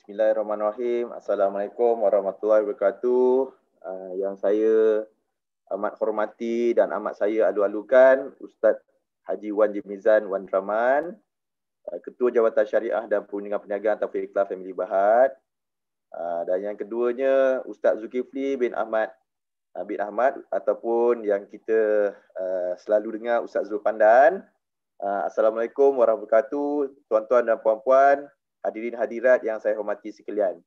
Bismillahirrahmanirrahim. Assalamualaikum warahmatullahi wabarakatuh. Yang saya amat hormati dan amat saya alu-alukan Ustaz Haji Wan Jimizan Wan Rahman, Ketua Jabatan Syariah dan Perundingan Perniagaan Taufiq Ikhlas Family Berhad. Dan yang keduanya Ustaz Zulkifli bin Ahmad ataupun yang kita selalu dengar Ustaz Zulpandan. Assalamualaikum warahmatullahi wabarakatuh, tuan-tuan dan puan-puan, hadirin hadirat yang saya hormati sekalian.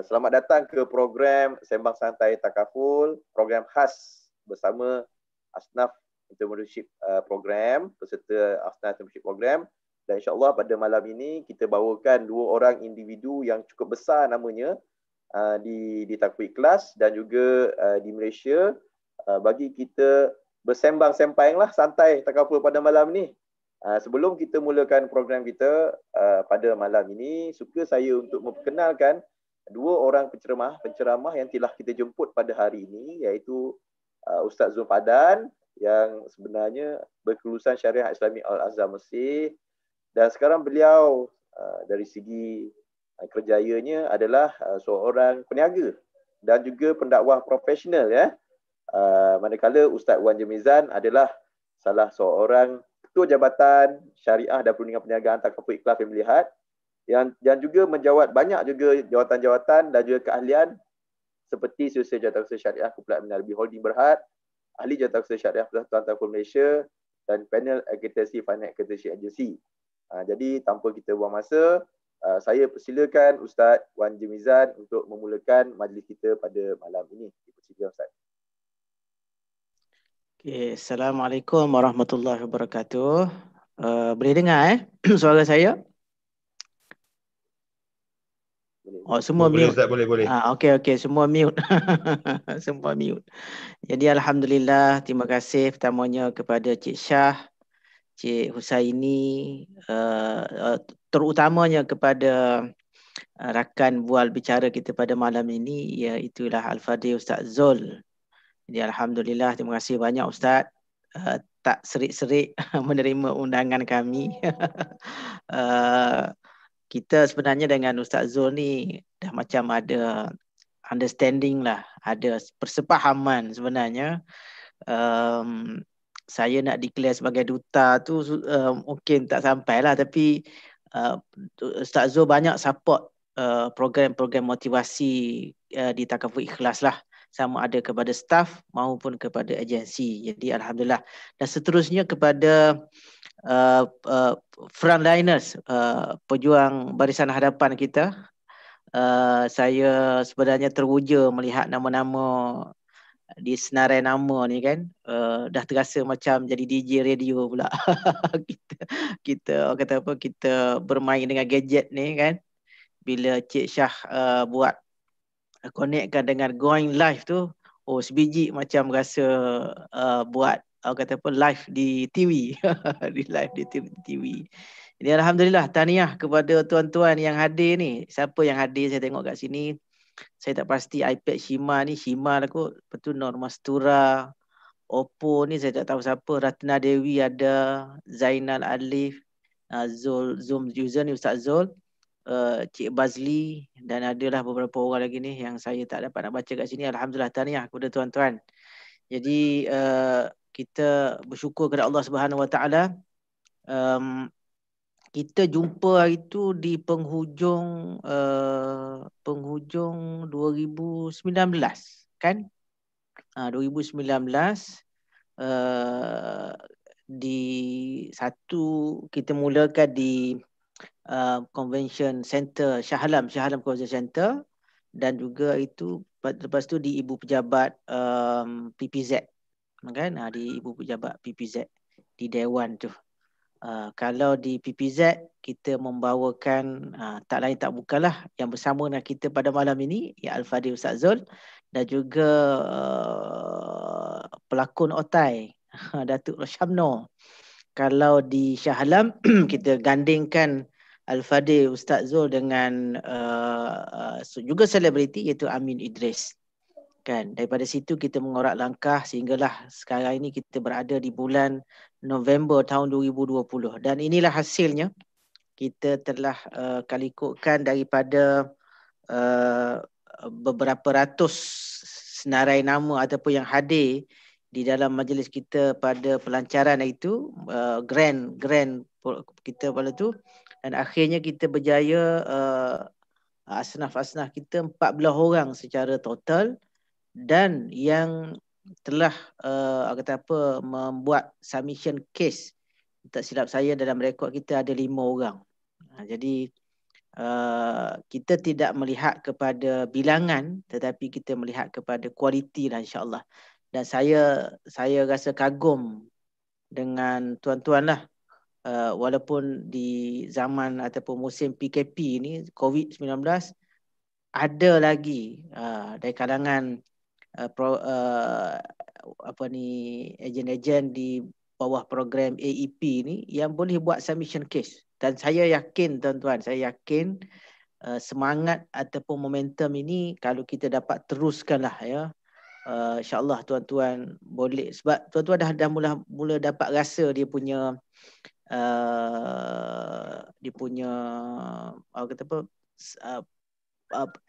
Selamat datang ke program Sembang Santai Takaful, program khas bersama Asnaf Entrepreneurship Program, peserta Asnaf Entrepreneurship Program. Dan insyaAllah pada malam ini kita bawakan dua orang individu yang cukup besar namanya di Taufiq Ikhlas dan juga di Malaysia, bagi kita bersembang-sempang lah santai takaful pada malam ni. Sebelum kita mulakan program kita pada malam ini, suka saya untuk memperkenalkan dua orang penceramah yang telah kita jemput pada hari ini, iaitu Ustaz Zulpandan yang sebenarnya berkelulusan Syariah Islami Al-Azhar Mesir, dan sekarang beliau dari segi kerjayanya adalah seorang peniaga dan juga pendakwah profesional, ya. Manakala Ustaz Wan Jimizan adalah salah seorang Ketua Jabatan Syariah dan Perundingan Perniagaan Taufiq Ikhlas Family Berhad yang juga menjawat banyak juga jawatan-jawatan dan juga keahlian seperti Setiausaha Jawatankuasa Syariah Kumpulan Amin Arabi Holding Berhad, Ahli Jawatankuasa Syariah Persatuan Telefon Malaysia dan Panel Akreditasi Finance Accreditation Agency. Jadi tanpa kita buang masa, saya persilakan Ustaz Wan Jimizan untuk memulakan majlis kita pada malam ini. Dipersilakan Ustaz. Okay, Assalamualaikum warahmatullahi wabarakatuh. Boleh dengar suara saya? Oh, semua boleh, mute. Ustaz, boleh. Okey, semua mute. Semua mute. Jadi alhamdulillah, terima kasih pertamanya kepada Cik Syah, Cik Husaini, terutamanya kepada rakan bual bicara kita pada malam ini, iaitu Al-Fadhil Ustaz Zul. Jadi alhamdulillah, terima kasih banyak Ustaz, tak serik-serik menerima undangan kami. Kita sebenarnya dengan Ustaz Zul ni dah macam ada understanding lah, ada persepahaman sebenarnya. Saya nak declare sebagai duta tu mungkin tak sampai lah, tapi Ustaz Zul banyak support program-program motivasi di Takaful Ikhlas lah, sama ada kepada staff maupun kepada agensi. Jadi alhamdulillah, dan seterusnya kepada frontliners, pejuang barisan hadapan kita. Saya sebenarnya teruja melihat nama-nama di senarai nama ni kan. Dah terasa macam jadi DJ radio pula. kita kata apa, kita bermain dengan gadget ni kan. Bila Cik Syah buat connectkan dengan going live tu, sebiji macam rasa buat kata apa, live di TV. Di live di TV. Jadi alhamdulillah, tahniah kepada tuan-tuan yang hadir ni. Siapa yang hadir saya tengok kat sini, saya tak pasti. iPad Shima lah kot. Lepas tu Nur Mastura, Oppo ni saya tak tahu siapa. Ratna Dewi ada, Zainal Alif, Zoom user ni Ustaz Zul, Cik Bazli, dan adalah beberapa orang lagi ni yang saya tak dapat nak baca kat sini. Alhamdulillah, tahniah kepada tuan-tuan. Jadi kita bersyukur kepada Allah Subhanahu Wa Taala. Kita jumpa hari tu di penghujung 2019 kan? 2019 di satu kita mulakan di Convention Center Shah Alam Convention Center, dan juga itu lepas tu di Ibu Pejabat PPZ kan, di Ibu Pejabat PPZ di Dewan tu. Kalau di PPZ kita membawakan tak lain tak bukanlah yang bersama dengan kita pada malam ini, Al-Fadhil Ustaz Zul, dan juga pelakon Otai Datuk Roshamno. Kalau di Shah Alam kita gandingkan Al-Fadhil Ustaz Zul dengan juga selebriti, iaitu Amin Idris. Kan, daripada situ kita mengorak langkah sehinggalah sekarang ini kita berada di bulan November tahun 2020, dan inilah hasilnya. kita telah kalikutkan daripada beberapa ratus senarai nama ataupun yang hadir di dalam majlis kita pada pelancaran itu, grand kita pada tu, dan akhirnya kita berjaya asnaf-asnaf kita 14 orang secara total, dan yang telah membuat submission case, tak silap saya dalam rekod kita ada 5 orang. Jadi kita tidak melihat kepada bilangan, tetapi kita melihat kepada kualiti lah, insya-Allah. Dan saya rasa kagum dengan tuan-tuan lah, walaupun di zaman ataupun musim PKP ni, COVID-19, ada lagi dari kalangan ejen-ejen di bawah program AEP ni yang boleh buat submission case. Dan saya yakin tuan-tuan, semangat ataupun momentum ini kalau kita dapat teruskanlah, ya, insya-Allah tuan-tuan boleh, sebab tuan-tuan dah mula dapat rasa dia punya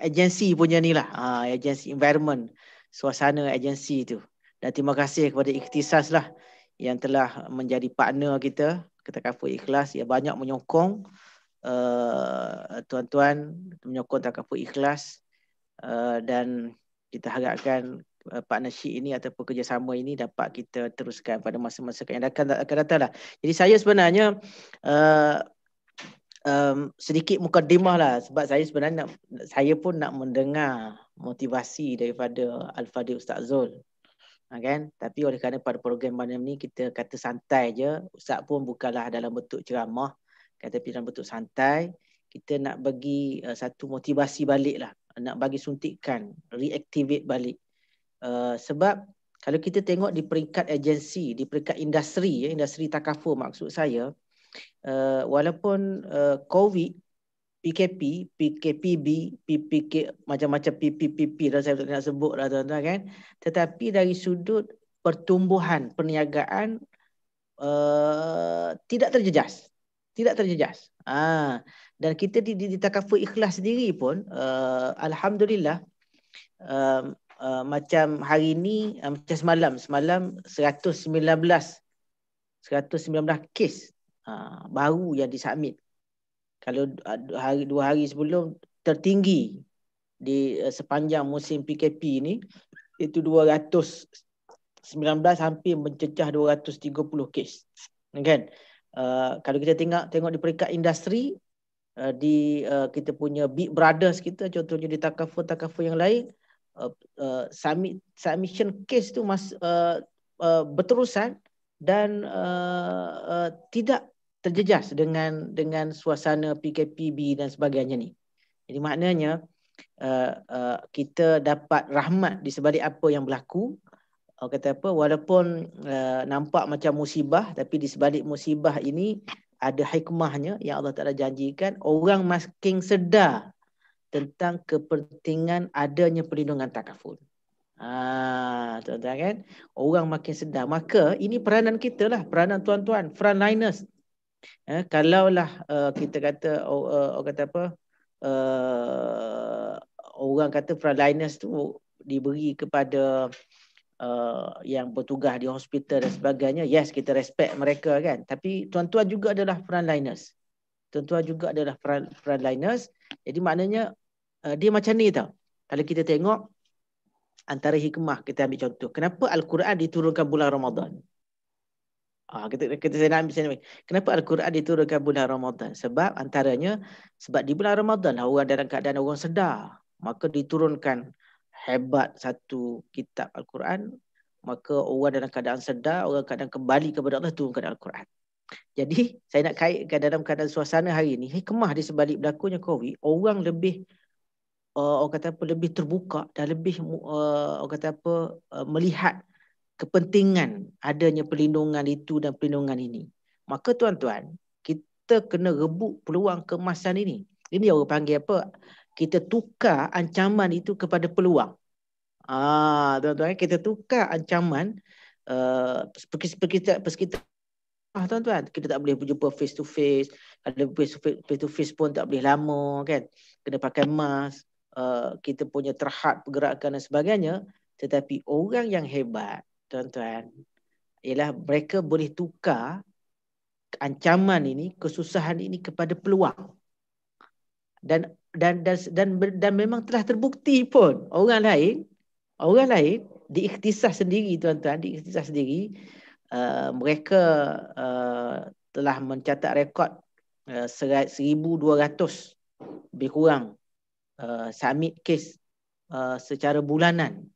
agensi punya ni lah, agensi environment, suasana agensi tu. Dan terima kasih kepada Ikhtisas lah yang telah menjadi partner kita Takaful Ikhlas, yang banyak menyokong tuan-tuan, menyokong Takaful Ikhlas, dan kita harapkan partnership ini ataupun kerjasama ini dapat kita teruskan pada masa-masa yang akan datang lah. Jadi saya sebenarnya sedikit mukadimah lah, sebab saya sebenarnya saya pun nak mendengar motivasi daripada Al-Fadhil Ustaz Zul, kan? Tapi oleh kerana pada program malam ni kita kata santai je, Ustaz pun bukanlah dalam bentuk ceramah, tapi dalam bentuk santai, kita nak bagi satu motivasi balik lah, nak bagi suntikan, reactivate balik. Sebab kalau kita tengok di peringkat agensi, di peringkat industri, industri takaful maksud saya, walaupun COVID, PKP, PKPB, PPK, macam-macam PPPP dah saya tak nak sebut lah tuan-tuan, kan, tetapi dari sudut pertumbuhan perniagaan tidak terjejas. Dan kita di Takaful Ikhlas sendiri pun alhamdulillah, macam hari ni, macam semalam 119 kes baru yang disubmit. Kalau 2 hari sebelum, tertinggi di sepanjang musim PKP ni itu 219, hampir mencecah 230 kes, kan? Kalau kita tengok di peringkat industri, di kita punya big brothers kita, contohnya di takaful yang lain, submission case tu berterusan dan tidak terjejas dengan suasana PKPB dan sebagainya ni. Jadi maknanya kita dapat rahmat di sebalik apa yang berlaku. Walaupun nampak macam musibah, tapi di sebalik musibah ini ada hikmahnya yang Allah Ta'ala janjikan. Orang makin sedar tentang kepentingan adanya perlindungan takaful. Tuan-tuan, kan? Orang makin sedar. Maka ini peranan kita lah, peranan tuan-tuan, frontliners. Kalaulah kita kata orang kata frontliners tu diberi kepada yang bertugas di hospital dan sebagainya, yes, kita respect mereka, kan, tapi tuan-tuan juga adalah frontliners. Jadi maknanya dia macam ni tau. Kalau kita tengok antara hikmah, kita ambil contoh, kenapa Al-Quran diturunkan bulan Ramadan? Saya nak ambil sini. Kenapa Al-Quran diturunkan bulan Ramadan? Sebab antaranya, sebab di bulan Ramadan orang dalam keadaan orang sedar, maka diturunkan hebat satu kitab Al-Quran, maka orang dalam keadaan sedar, orang kadang kembali kepada Allah, turunkan Al-Quran. Jadi saya nak kaitkan dalam keadaan suasana hari ini, hikmah di sebalik berlakunya COVID, orang lebih lebih terbuka dan lebih melihat kepentingan adanya perlindungan itu dan perlindungan ini. Maka tuan-tuan, kita kena rebut peluang keemasan ini. Ini orang panggil apa? Kita tukar ancaman itu kepada peluang. Tuan-tuan, kita tukar ancaman sekitar tuan-tuan. Kita tak boleh berjumpa face to face. Kalau face to face pun tak boleh lama kan. Kena pakai mask. Kita punya terhad pergerakan dan sebagainya. Tetapi orang yang hebat, tuan-tuan, ialah mereka boleh tukar ancaman ini, kesusahan ini kepada peluang. Dan memang telah terbukti pun orang lain di ikhtisas sendiri, tuan-tuan, mereka telah mencatat rekod 1,200 lebih kurang submit kes secara bulanan,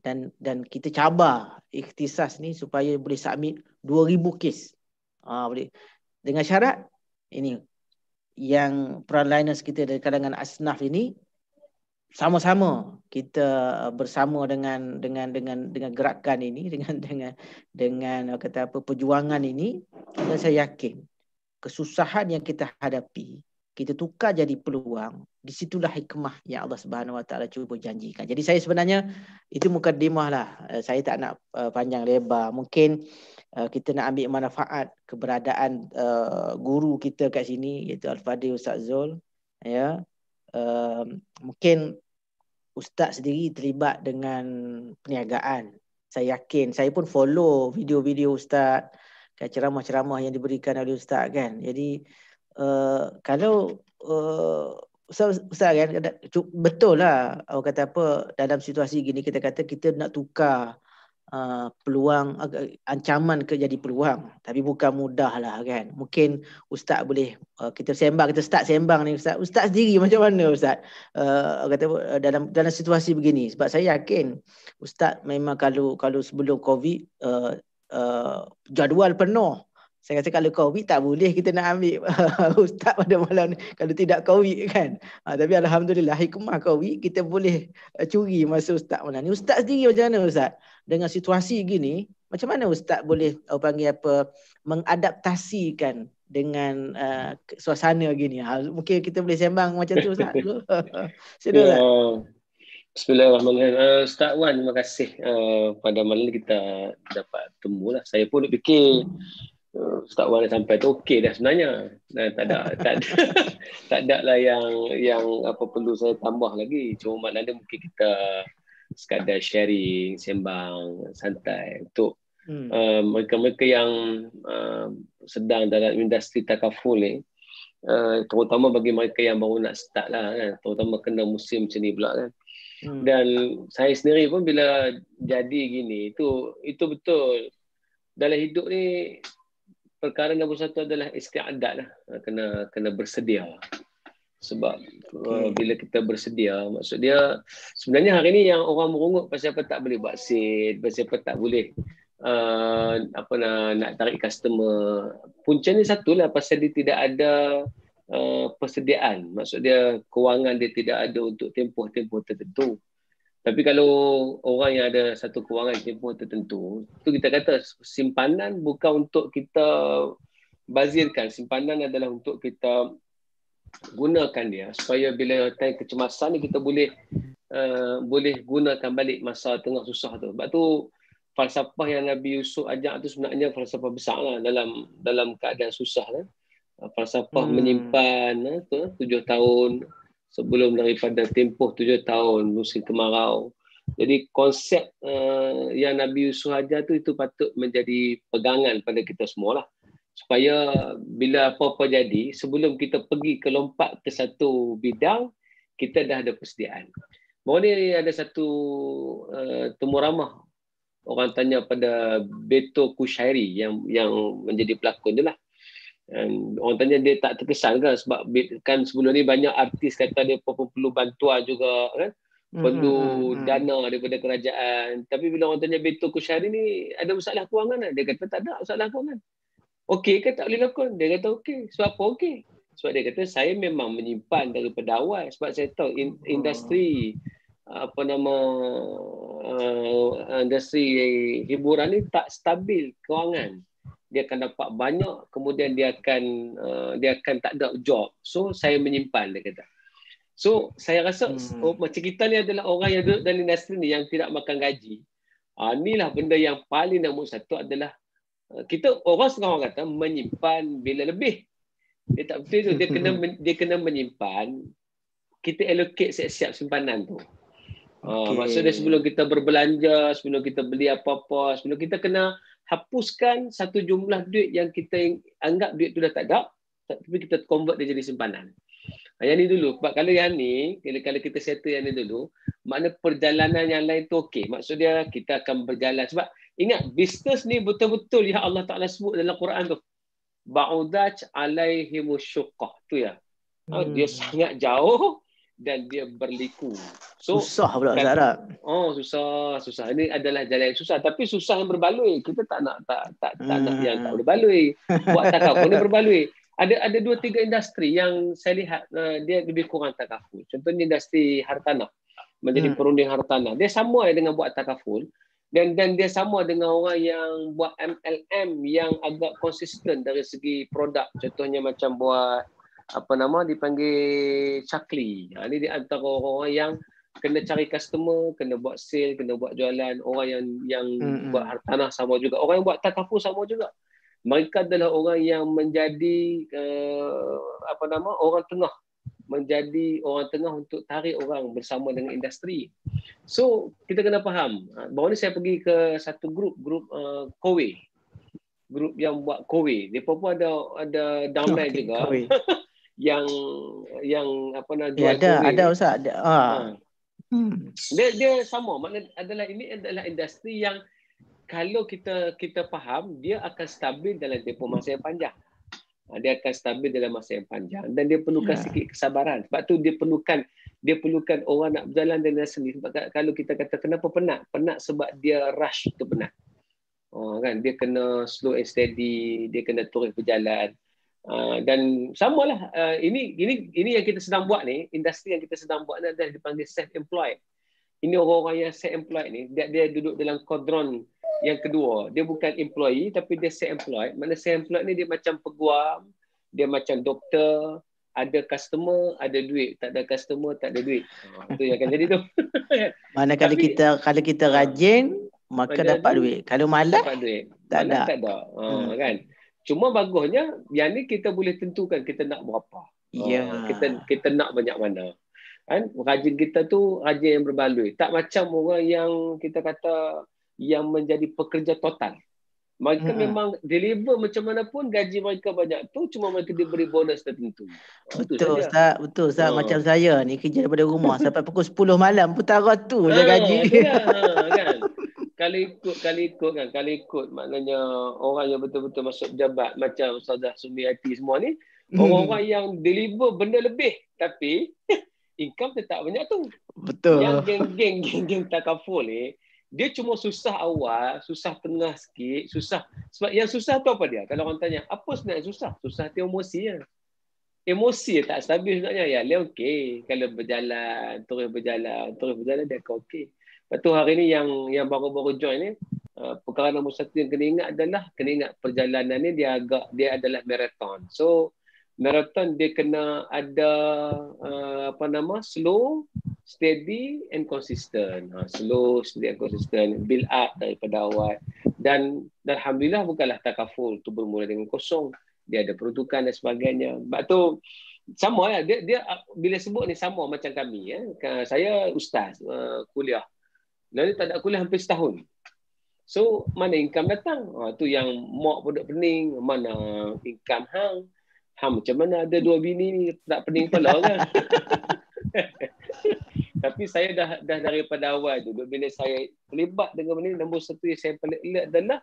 dan kita cabar ikhtisas ni supaya boleh submit 2,000 kes. Boleh dengan syarat ini, yang frontliners kita dari kalangan asnaf ini sama-sama kita bersama dengan gerakan ini, dengan kata apa, perjuangan ini. Dan saya yakin kesusahan yang kita hadapi kita tukar jadi peluang. Di situlah hikmah yang Allah Subhanahu Wa Taala cuba janjikan. Jadi saya sebenarnya itu mukadimah lah. Saya tak nak panjang lebar. Mungkin kita nak ambil manfaat keberadaan guru kita kat sini, iaitu Al-Fadhil Ustaz Zul. Ya, mungkin Ustaz sendiri terlibat dengan perniagaan. Saya yakin, saya pun follow video-video Ustaz, ceramah-ceramah yang diberikan oleh Ustaz kan. Jadi kalau Ustaz kan, betul lah orang kata apa, dalam situasi gini kita kata kita nak tukar peluang, ancaman ke jadi peluang, tapi bukan mudah lah kan. Mungkin Ustaz boleh kita start sembang ni Ustaz sendiri macam mana Ustaz kata dalam situasi begini, sebab saya yakin Ustaz memang kalau sebelum Covid jadual penuh. Saya kata kalau Covid tak boleh kita nak ambil Ustaz pada malam ni kalau tidak Covid kan. Tapi Alhamdulillah hikmah Covid kita boleh curi masa Ustaz malam ni. Ustaz sendiri macam mana Ustaz? Dengan situasi gini, macam mana Ustaz boleh mengadaptasikan dengan suasana gini? Mungkin kita boleh sembang macam tu Ustaz dulu. Sila Ustaz. Bismillahirrahmanirrahim. Ustaz Wan, terima kasih pada malam ni kita dapat temu lah. Saya pun nak fikir Ustaz Wan sampai tu okey dah sebenarnya. Tak ada lah yang apa perlu saya tambah lagi. Cuma maknanya mungkin kita sekadar sharing, sembang santai untuk mereka-mereka yang sedang dalam industri takaful ni, terutama bagi mereka yang baru nak start lah kan, terutama kena musim macam ni pula kan. Dan saya sendiri pun bila jadi gini, itu betul dalam hidup ni. Perkara nombor satu adalah istiadat lah. Kena bersedia. Sebab bila kita bersedia, maksud dia sebenarnya hari ni yang orang merungut pasal apa tak boleh buat sale, pasal apa tak boleh nak tarik customer. Puncanya satulah pasal dia tidak ada persediaan. Maksud dia kewangan dia tidak ada untuk tempoh-tempoh tertentu. Tapi kalau orang yang ada satu kewangan tempoh tertentu, tu kita kata simpanan bukan untuk kita bazirkan. Simpanan adalah untuk kita gunakan dia supaya bila time kecemasan ni kita boleh gunakan balik masa tengah susah tu. Sebab tu falsafah yang Nabi Yusuf ajak tu sebenarnya falsafah besar lah dalam keadaan susah lah. Falsafah menyimpan 7 tahun sebelum daripada tempoh 7 tahun musim kemarau. Jadi konsep yang Nabi Yusuf ajar tu itu patut menjadi pegangan pada kita semua lah. Supaya bila apa-apa jadi, sebelum kita pergi ke lompat ke satu bidang, kita dah ada persediaan. Baru ni ada satu temu ramah. Orang tanya pada Beto Kushairi yang menjadi pelakon je lah. Orang tanya dia tak terkesan kan, sebab kan sebelum ni banyak artis kata dia perlu bantuan juga kan, perlu dana daripada kerajaan. Tapi bila orang tanya Beto Kushairi ni ada masalah kewangan, dia kata tak ada masalah kewangan. Okey ke tak boleh lakon? Dia kata okey. Sebab apa okey? Sebab dia kata saya memang menyimpan daripada awal, sebab saya tahu industri industri hiburan ni tak stabil kewangan. Dia akan dapat banyak, kemudian dia akan tak ada job. So saya menyimpan, dia kata. So saya rasa macam kita ni adalah orang yang duduk dalam industri ni yang tidak makan gaji. Inilah benda yang paling nombor satu adalah kita orang setengah orang kata menyimpan bila lebih. Dia tak betul tu. Dia kena menyimpan, kita allocate siap-siap simpanan tu. Maksudnya sebelum kita berbelanja, sebelum kita beli apa-apa, sebelum kita kena hapuskan satu jumlah duit yang kita anggap duit tu dah tak ada, tapi kita convert dia jadi simpanan. Yang ni dulu. Sebab kalau yang ni, kalau kita settle yang ni dulu, makna perjalanan yang lain tu okey. Maksudnya kita akan berjalan. Sebab ingat, bisnes ni betul-betul yang Allah Ta'ala sebut dalam Quran tu. Ba'udaj alaihimus syuqqah. Tu ya. Dia sangat jauh dan dia berliku. So, susah pula bahasa Arab. Susah. Ini adalah jalan yang susah. Tapi susah yang berbaloi. Kita tak nak yang tak berbaloi. Buat takaful ni berbaloi. Ada 2-3 industri yang saya lihat dia lebih kurang takaful. Contohnya industri hartanah. Menjadi perunding hartanah. Dia sama dengan buat takaful. Dan dia sama dengan orang yang buat MLM yang agak konsisten dari segi produk. Contohnya macam buat dipanggil Chakli. Ini di antara orang yang kena cari customer, kena buat sale, kena buat jualan. Orang yang buat hartanah sama juga. Orang yang buat takaful sama juga. Mereka adalah orang yang menjadi orang tengah. Menjadi orang tengah untuk tarik orang bersama dengan industri. So, kita kena faham. Baru ni saya pergi ke satu grup Kowe. Grup yang buat Kowe. Dia pun ada downline juga. yang jual Kowe. Ada Ustaz. Dia sama. Maknanya ini adalah industri yang kalau kita faham, dia akan stabil dalam tempoh masa yang panjang. Dia akan stabil dalam masa yang panjang dan dia perlukan sikit kesabaran. Sebab tu dia perlukan orang nak berjalan dengan sendiri. Sebab kalau kita kata kenapa penat? Penat sebab dia rush tu penat. Kan dia kena slow and steady, dia kena terus berjalan. Dan samalah ini yang kita sedang buat ni, industri yang kita sedang buat ni adalah dipanggil self-employed. Ini orang-orang yang self-employed ni, dia duduk dalam kodron yang kedua. Dia bukan employee tapi dia self-employed. Mana self-employed ni dia macam peguam, dia macam doktor, ada customer, ada duit. Tak ada customer, tak ada duit. Itu yang akan jadi tu. Mana kalau kita rajin, maka dapat duit. Kalau malas, dapat duit. Tak ada. Kan? Cuma bagusnya, yang ni kita boleh tentukan kita nak berapa. Kita nak banyak mana. Kan? Rajin kita tu rajin yang berbaloi. Tak macam orang yang kita kata yang menjadi pekerja total. Mereka memang deliver macam mana pun gaji mereka banyak tu, cuma mereka diberi bonus tertentu. Betul Ustaz. Macam saya ni kerja daripada rumah sampai pukul 10 malam putara tu je gaji. Kan? Kalau ikut maknanya orang yang betul-betul masuk jabat macam Ustazah Sumiati semua ni, orang-orang yang deliver benda lebih tapi income tetap banyak tu. Betul. Yang geng takaful ni, dia cuma susah awal, susah tengah sikit, susah. Sebab yang susah tu apa dia? Kalau orang tanya, apa sebenarnya susah? Susah tu emosi ya. Emosi tak stabil sebenarnya. Ya, dia okey. Kalau terus berjalan dia akan okey. Lepas tu hari ni yang baru-baru join ni, perkara nombor satu yang kena ingat perjalanan ni dia adalah marathon. So marathon dia kena ada slow, steady and consistent. Slow, steady and consistent, build up daripada awal. Dan alhamdulillah bukanlah takaful tu bermula dengan kosong. Dia ada peruntukan dan sebagainya. Sebab tu sama lah. Dia bila sebut ni sama macam kami. Saya ustaz kuliah. Lalu tak ada kuliah hampir setahun. So mana income datang? Tu yang mak pun duk pening. Mana income hang? Macam mana ada 2 bini ni tak pening kepala kan? Tapi saya dah daripada awal tu, bila saya terlibat dengan benda ni, nombor satu yang saya paling ingat adalah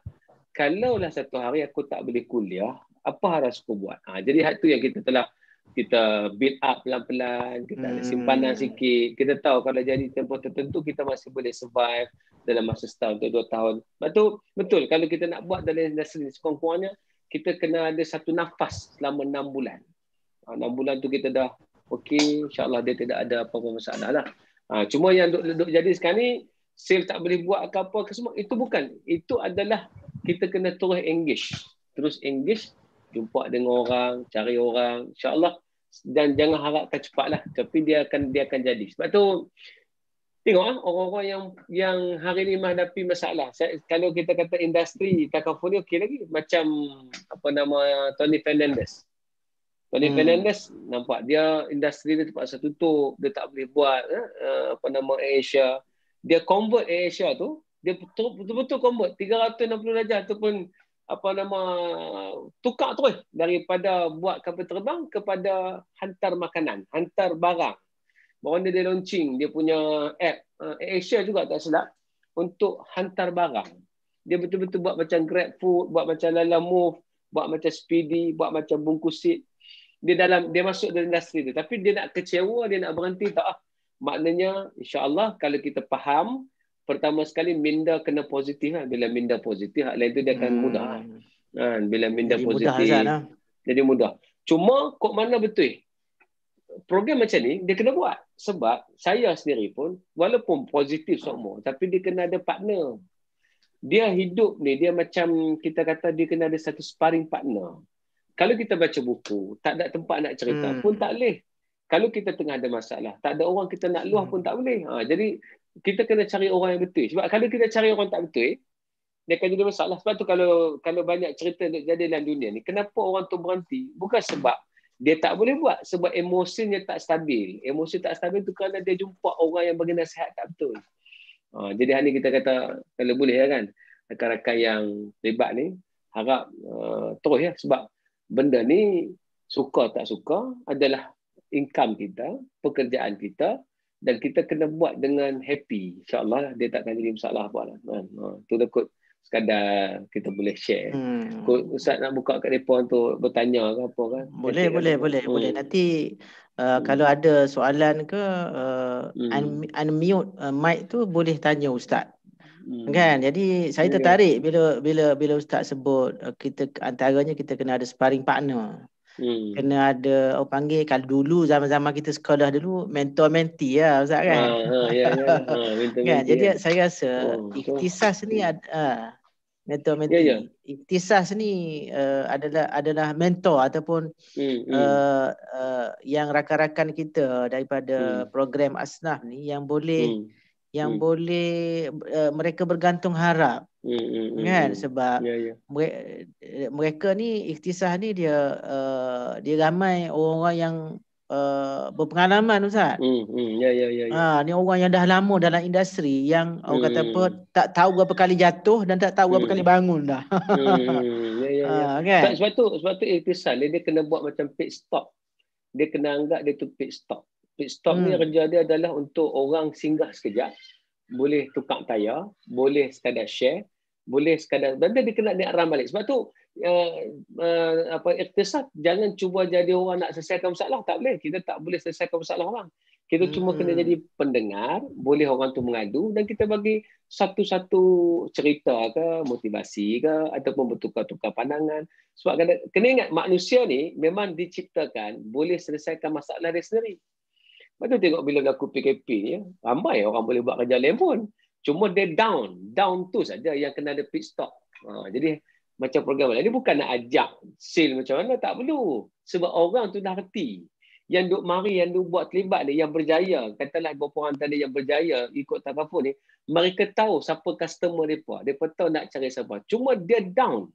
kalaulah satu hari aku tak boleh kuliah, apa harus aku buat? Jadi hal tu yang kita build up pelan-pelan, kita ada simpanan sikit, kita tahu kalau jadi tempoh tertentu kita masih boleh survive dalam masa setahun atau 2 tahun. Betul kalau kita nak buat dalam industri ni, sekurang-kurangnya kita kena ada satu nafas selama 6 bulan. 6 bulan tu kita dah okey, insyaAllah dia tidak ada apa-apa masalah lah. Cuma yang duk jadi sekarang ni, sale tak boleh buat apa ke semua, itu bukan. Itu adalah kita kena terus engage, jumpa dengan orang, cari orang, insyaAllah. Dan jangan harapkan cepat lah, tapi dia akan jadi. Sebab tu Tengok orang-orang yang hari ni menghadapi masalah. Kalau kita kata industri takaful ni okey lagi. Macam Tony Fernandez. Tony Fernandez nampak dia industri dia terpaksa tutup, dia tak boleh buat Asia. Dia convert Asia tu, dia betul-betul convert 360 darjah ataupun tukar terus daripada buat kapal terbang kepada hantar makanan, hantar barang. Baru dia launching dia punya app Asia juga tak silap untuk hantar barang. Dia betul-betul buat macam Grab Food, buat macam Lalamove, buat macam Speedy, buat macam Bungkus Seat. Dia masuk dalam industri tu. Tapi dia nak kecewa, dia nak berhenti tak. Maknanya insya-Allah kalau kita faham, pertama sekali minda kena positif lah. Bila minda positif, hal lain tu dia akan mudah lah. Bila minda jadi positif, mudah, jadi mudah. Cuma kok mana betul? Program macam ni dia kena buat. Sebab saya sendiri pun walaupun positif semua, tapi dia kena ada partner. Dia hidup ni, dia macam kita kata dia kena ada satu sparring partner. Kalau kita baca buku, tak ada tempat nak cerita pun tak boleh. Kalau kita tengah ada masalah, tak ada orang kita nak luah pun tak boleh. Jadi kita kena cari orang yang betul. Sebab kalau kita cari orang tak betul, dia akan jadi masalah. Sebab tu kalau banyak cerita jadi dalam dunia ni, kenapa orang tu berhenti? Bukan sebab dia tak boleh buat, sebab emosinya tak stabil. Emosi tak stabil tu kerana dia jumpa orang yang bagi nasihat tak betul. Jadi hari ni kita kata, kalau boleh kan, rakan-rakan yang terlibat ni, harap terus ya. Sebab benda ni, suka tak suka, adalah income kita, pekerjaan kita, dan kita kena buat dengan happy. InsyaAllah dia takkan jadi masalah apa lah. Tu dah kot sekadar kita boleh share. Ustaz nak buka kat mereka untuk bertanya ke apa kan? Boleh. Nanti kalau ada soalan ke unmute mic tu boleh tanya Ustaz. Kan? Jadi saya tertarik bila Ustaz sebut kita antaranya kita kena ada sparring partner. Kena ada orang panggil, kalau dulu zaman-zaman kita sekolah dulu mentor-mentee lah Ustaz kan. Kan? Jadi saya rasa ikhtisas ni mentor-mentee. Ikhtisas ni adalah mentor ataupun yang rakan-rakan kita daripada program Asnaf ni yang boleh mereka bergantung harap. Kan, sebab mereka ni ikhtisas ni dia ramai orang yang berpengalaman Ustaz. Ni orang yang dah lama dalam industri yang orang kata apa, tak tahu berapa kali jatuh dan tak tahu berapa kali bangun dah. Kan? Sebab tu ikhtisas dia kena buat macam pit stop. Dia kena anggap dia tu pit stop. Pit stop ni kerja dia adalah untuk orang singgah sekejap, boleh tukar tayar, boleh sekadar share, boleh sekadar, dan dia kena diaram balik. Sebab tu ikhtisas jangan cuba jadi orang nak selesaikan masalah, tak boleh. Kita tak boleh selesaikan masalah orang. Kita cuma kena jadi pendengar, boleh orang tu mengadu dan kita bagi satu-satu cerita ke, motivasi ke, ataupun bertukar-tukar pandangan. Sebab kena ingat manusia ni memang diciptakan boleh selesaikan masalah dia sendiri. Lepas tu tengok bila berlaku PKP ni, ramai orang boleh buat kerja lain pun. Cuma dia down tu saja yang kena ada pit stop. Jadi macam program ni bukan nak ajak sale macam mana, tak perlu. Sebab orang tu dah reti. Yang duk mari, yang duk buat terlibat ni, yang berjaya, katalah beberapa orang tadi yang berjaya ikut takaful ni, mereka tahu siapa customer mereka. Mereka tahu nak cari siapa. Cuma dia down.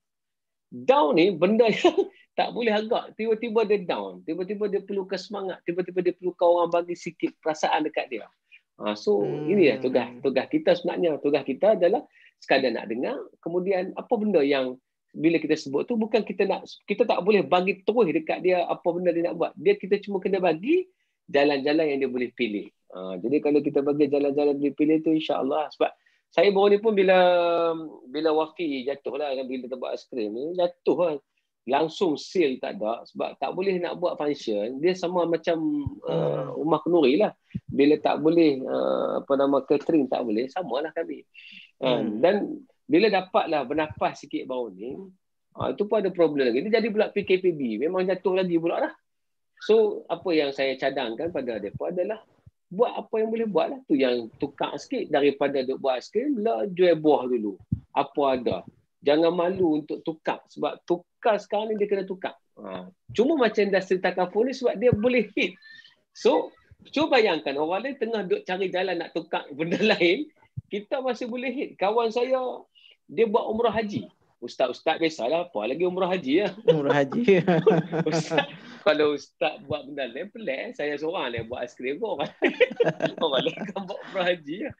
Down ni benda yang tak boleh agak. Tiba-tiba dia down. Tiba-tiba dia perlukan semangat. Tiba-tiba dia perlukan orang bagi sikit perasaan dekat dia. So inilah tugas kita sebenarnya. Tugas kita adalah sekadar nak dengar. Kemudian apa benda yang bila kita sebut tu bukan kita tak boleh bagi terus dekat dia apa benda dia nak buat. Kita cuma kena bagi jalan-jalan yang dia boleh pilih. Jadi kalau kita bagi jalan-jalan dia pilih tu, insya-Allah. Sebab saya baru ni pun bila Wafi jatuh lah, bila kita buat aiskrim ni jatuh lah. Langsung sale tak ada sebab tak boleh nak buat function. Dia sama macam rumah kenduri lah. Bila tak boleh catering tak boleh, samalah kami. Dan bila dapatlah bernafas sikit baru ni, itu pun ada problem lagi. Dia jadi pula PKPB, memang jatuh lagi pula lah. So apa yang saya cadangkan pada mereka adalah buat apa yang boleh buat lah. Tu yang tukar sikit daripada duk buat aiskrim lah, jual buah dulu. Apa ada. Jangan malu untuk tukar. Sebab tukar sekarang ni dia kena tukar. Cuma macam industri takaful ni sebab dia boleh hit. So, Cuba bayangkan orang lain tengah duk cari jalan nak tukar benda lain, kita masih boleh hit. Kawan saya, dia buat umrah haji. Ustaz-ustaz biasalah, apa lagi umrah haji ya. Umrah haji. Ustaz, kalau ustaz buat benda lain pelik, saya seorang yang buat aiskrim pun orang. Orang lain kan buat umrah haji ya.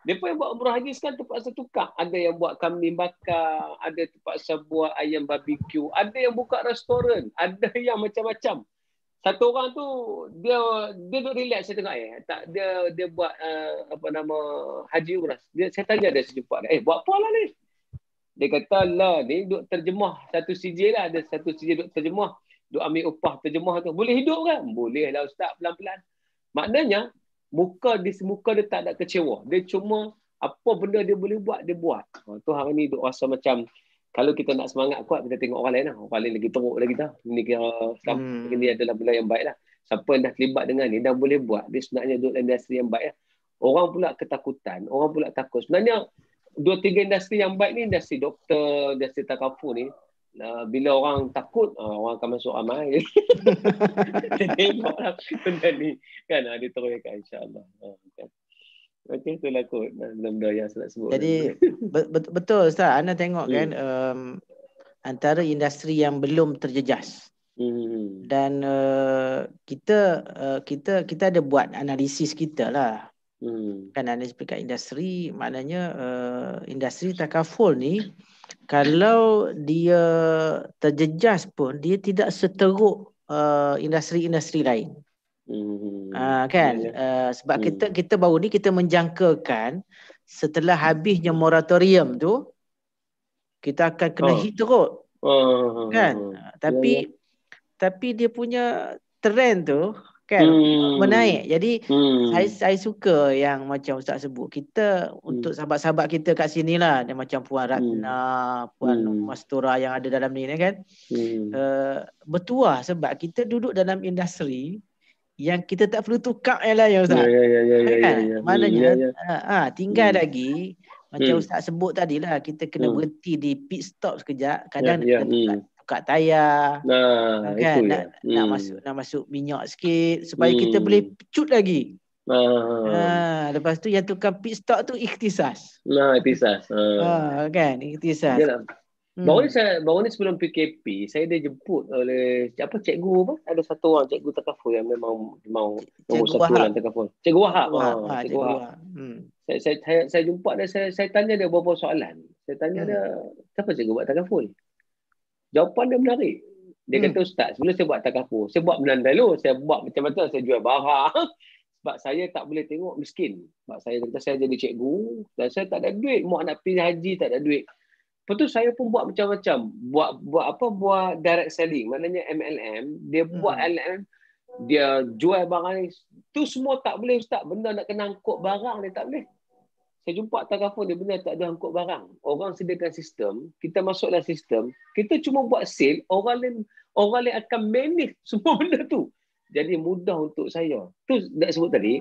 Mereka yang buat umrah haji sekarang terpaksa tukar. Ada yang buat kambing bakar, ada terpaksa buat ayam barbecue, ada yang buka restoran, ada yang macam-macam. Satu orang tu dia duk relax, saya tengok tak dia buat apa nama haji umrah. Saya tanya dia sejumpa dia, buat apa lah ni? Dia kata lah ni duk terjemah satu CJ lah, ada satu CJ duk terjemah, duk ambil upah terjemah tu. Boleh hidup kan? Boleh lah ustaz, pelan-pelan. Maknanya muka dia tak ada kecewa. Dia cuma apa benda dia boleh buat, dia buat. Tu hari ni duk rasa macam kalau kita nak semangat kuat, kita tengok orang lain lah. Orang lain lagi teruk lagi dah. Ini adalah benda yang baik lah. Siapa yang dah terlibat dengan ni, dah boleh buat. Dia sebenarnya duduk dalam industri yang baik lah. Orang pula ketakutan. Orang pula takut. Sebenarnya, 2-3 industri yang baik ni, industri doktor, industri takaful ni, bila orang takut, orang akan masuk amal. Kita tengok lah benda ni. Kan, dia teruskan insyaAllah. Kan. Okey, itulah kot benda yang saya nak sebut. Jadi betul Ustaz, Ana tengok kan antara industri yang belum terjejas. Dan kita ada buat analisis kita lah. Kan analisis peringkat industri, maknanya industri takaful ni kalau dia terjejas pun dia tidak seteruk industri-industri lain. Kan sebab kita baru ni kita menjangkakan setelah habisnya moratorium tu kita akan kena hit teruk kan, tapi dia punya trend tu kan menaik. Jadi saya suka yang macam Ustaz sebut, kita untuk sahabat-sahabat kita kat sini lah, dia macam Puan Ratna, Puan Mastura yang ada dalam ni kan, bertuah sebab kita duduk dalam industri yang kita tak perlu tukar yang lain Ustaz. Maknanya tinggal lagi macam Ustaz sebut tadi lah, kita kena berhenti di pit stop sekejap. Kadang kena tukar tayar. Kan nak masuk minyak sikit supaya kita boleh cut lagi. Lepas tu yang tukar pit stop tu ikhtisas. Ikhtisas. Kan ikhtisas. Baru ni sebelum PKP, saya dijemput oleh cikgu apa? Ada satu orang cikgu takaful yang memang nombor satu dalam takaful. Cikgu Wahab. Cikgu Wahab. Saya jumpa dia, saya tanya dia beberapa soalan. Saya tanya dia, kenapa cikgu buat takaful? Jawapan dia menarik. Dia kata, Ustaz, sebelum saya buat takaful, saya buat benda dulu. Saya buat macam-macam, saya jual barang. Sebab saya tak boleh tengok miskin. Sebab saya kata saya jadi cikgu dan saya tak ada duit. Mak nak pergi haji, tak ada duit. Lepas tu saya pun buat macam-macam. Buat direct selling. Maknanya MLM. Dia buat LM. Dia jual barang ni. Tu semua tak boleh Ustaz. Benda nak kena angkut barang ni tak boleh. Saya jumpa takaful dia benda tak ada angkut barang. Orang sediakan sistem. Kita masuk dalam sistem. Kita cuma buat sale. Orang lain akan manage semua benda tu. Jadi mudah untuk saya. Tu nak sebut tadi.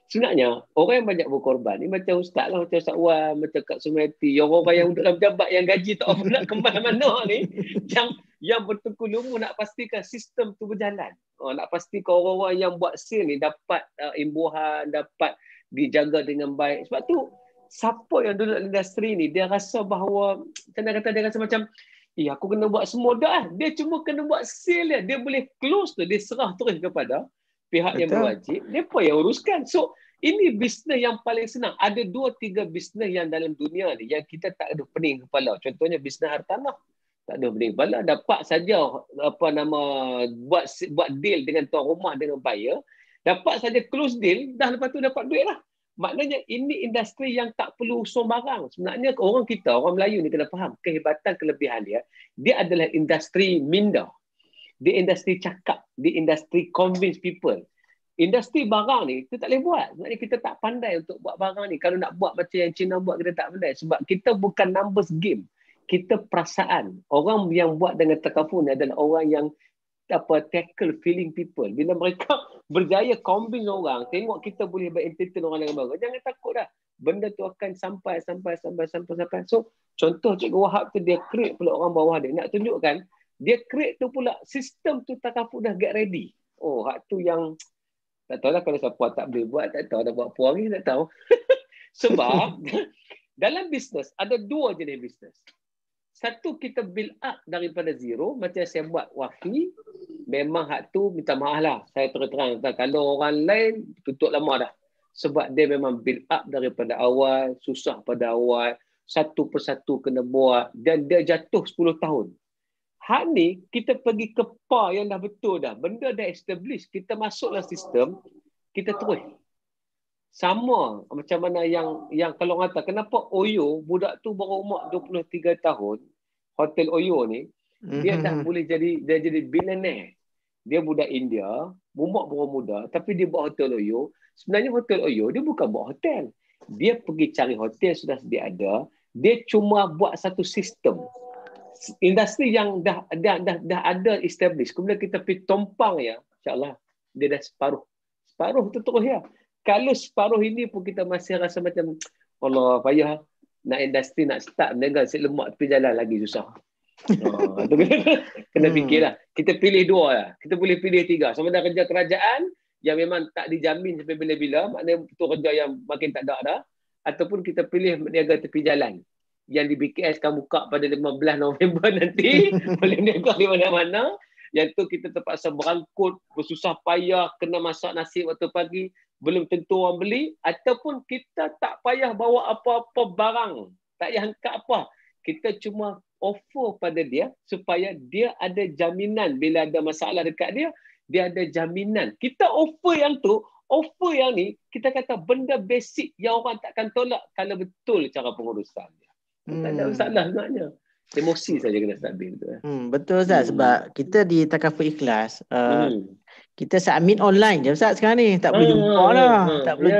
Sebenarnya, orang yang banyak berkorban ni macam Ustaz lah, macam Ustaz Wan, macam Kak Sumati, orang-orang yang duduk dalam jabat yang gaji tak nak ke mana-mana ni, yang bertekun-lumur nak pastikan sistem tu berjalan. Nak pastikan orang-orang yang buat sale ni dapat imbuhan, dapat dijaga dengan baik. Sebab tu, siapa yang duduk dalam industri ni, dia rasa bahawa, dia rasa macam, aku kena buat semua dah. Dia cuma kena buat sale dia boleh close tu, dia serah terus kepada pihak yang berwajib, mereka yang uruskan. So, ini bisnes yang paling senang. Ada 2-3 bisnes yang dalam dunia ni yang kita tak ada pening kepala. Contohnya bisnes hartanah. Tak ada pening kepala. Dapat saja buat deal dengan tuan rumah dengan buyer. Dapat saja close deal, dah lepas tu dapat duit lah. Maknanya ini industri yang tak perlu usung barang. Sebenarnya orang Melayu ni kena faham kehebatan kelebihan dia. Dia adalah industri minda. Di industri cakap, di industri convince people. Industri barang ni, kita tak boleh buat. Sebenarnya kita tak pandai untuk buat barang ni. Kalau nak buat macam yang Cina buat, kita tak pandai. Sebab kita bukan numbers game. Kita perasaan. Orang yang buat dengan takaful ni adalah orang yang tackle feeling people. Bila mereka berjaya convince orang, tengok kita boleh entertain orang dengan bagus. Jangan takut dah. Benda tu akan sampai. So, contoh Cikgu Wahab tu, dia create pula orang bawah dia. Nak tunjukkan, dia create tu pula sistem tu takaful dah get ready. Hak tu yang Tak tahulah kalau siapa tak boleh buat, tak tahu dah buat apa lagi, tak tahu. Sebab dalam bisnes ada dua jenis bisnes. Satu, kita build up daripada zero, macam saya buat Wafi. Memang hak tu minta maaf lah, saya terang. Kalau orang lain tutup lama dah. Sebab dia memang build up daripada awal, susah pada awal, satu persatu kena buat, dan dia jatuh 10 tahun. Hak ni, kita pergi ke par yang dah betul dah. Benda dah establish, kita masuk dalam sistem, kita terus. Sama macam mana yang kalau orang kata, kenapa Oyo, budak tu baru umur 23 tahun, Hotel Oyo ni, dia dah boleh jadi billionaire. Dia budak India, umur baru muda, tapi dia buat Hotel Oyo. Sebenarnya Hotel Oyo, dia bukan buat hotel. Dia pergi cari hotel sudah sedia ada, dia cuma buat satu sistem. Industri yang dah ada established. Kemudian kita pergi tompang ya, insyaAllah, dia dah separuh. Separuh tu terus ya. Kalau separuh ini pun kita masih rasa macam Allah payah nak industri nak start menengah si lemak tepi jalan lagi susah. Kena fikirlah. Kita pilih dua lah. Kita boleh pilih tiga. Sama ada kerja kerajaan yang memang tak dijamin sampai bila-bila, maknanya itu kerja yang makin tak ada dah, ataupun kita pilih berniaga tepi jalan yang di BKS akan buka pada 15 November nanti. Boleh niaga di mana-mana. Yang tu kita terpaksa berangkut, bersusah payah, kena masak nasi waktu pagi, belum tentu orang beli, ataupun kita tak payah bawa apa-apa barang, tak payah angkat apa. Kita cuma offer pada dia supaya dia ada jaminan bila ada masalah dekat dia, dia ada jaminan. Kita offer yang tu, offer yang ni, kita kata benda basic yang orang takkan tolak kalau betul cara pengurusan dia. Tak ada masalah sebenarnya. Emosi saja kena stabil tu. Betul Ustaz, sebab kita di Takaful Ikhlas kita submit online je Ustaz sekarang ni, tak boleh jumpa lah. Tak perlu.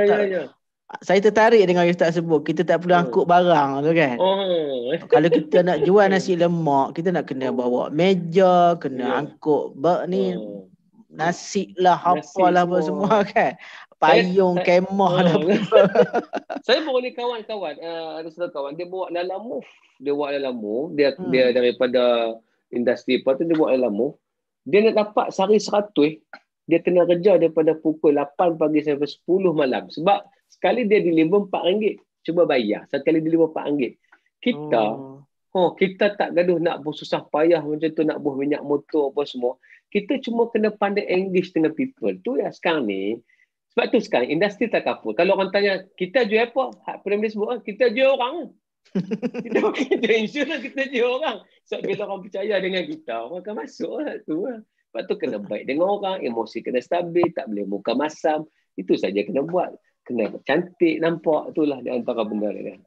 Saya tertarik dengan Ustaz sebut kita tak perlu angkut barang tu kan. Kalau kita nak jual nasi lemak, kita nak kena bawa meja, kena angkut nasi lah, apalah apa semua kan. Payung, kemah dah. Saya bawa ni kawan-kawan, ada satu kawan, dia bawa dalam move. Dia buat dalam move, dia daripada industri apa tu, dia buat dalam move. Dia nak dapat sehari 100, dia kena kerja daripada pukul 8 pagi sampai 10 malam. Sebab sekali dia deliver RM4. Cuba bayar, sekali deliver RM4. Kita tak gaduh nak bersusah payah macam tu, nak buh minyak motor apa semua. Kita cuma kena pandai engage dengan people. Tu ya sekarang ni. Sebab tu sekarang industri takaful. Kalau orang tanya, kita jual apa? Hak Premier sebut, kita jual orang. Kita bukan jual insurans, kita jual orang. Sebab bila orang percaya dengan kita, orang akan masuk lah tu. Sebab tu kena baik dengan orang, emosi kena stabil, tak boleh muka masam. Itu saja kena buat. Kena cantik, nampak. Itulah di antara benda dia.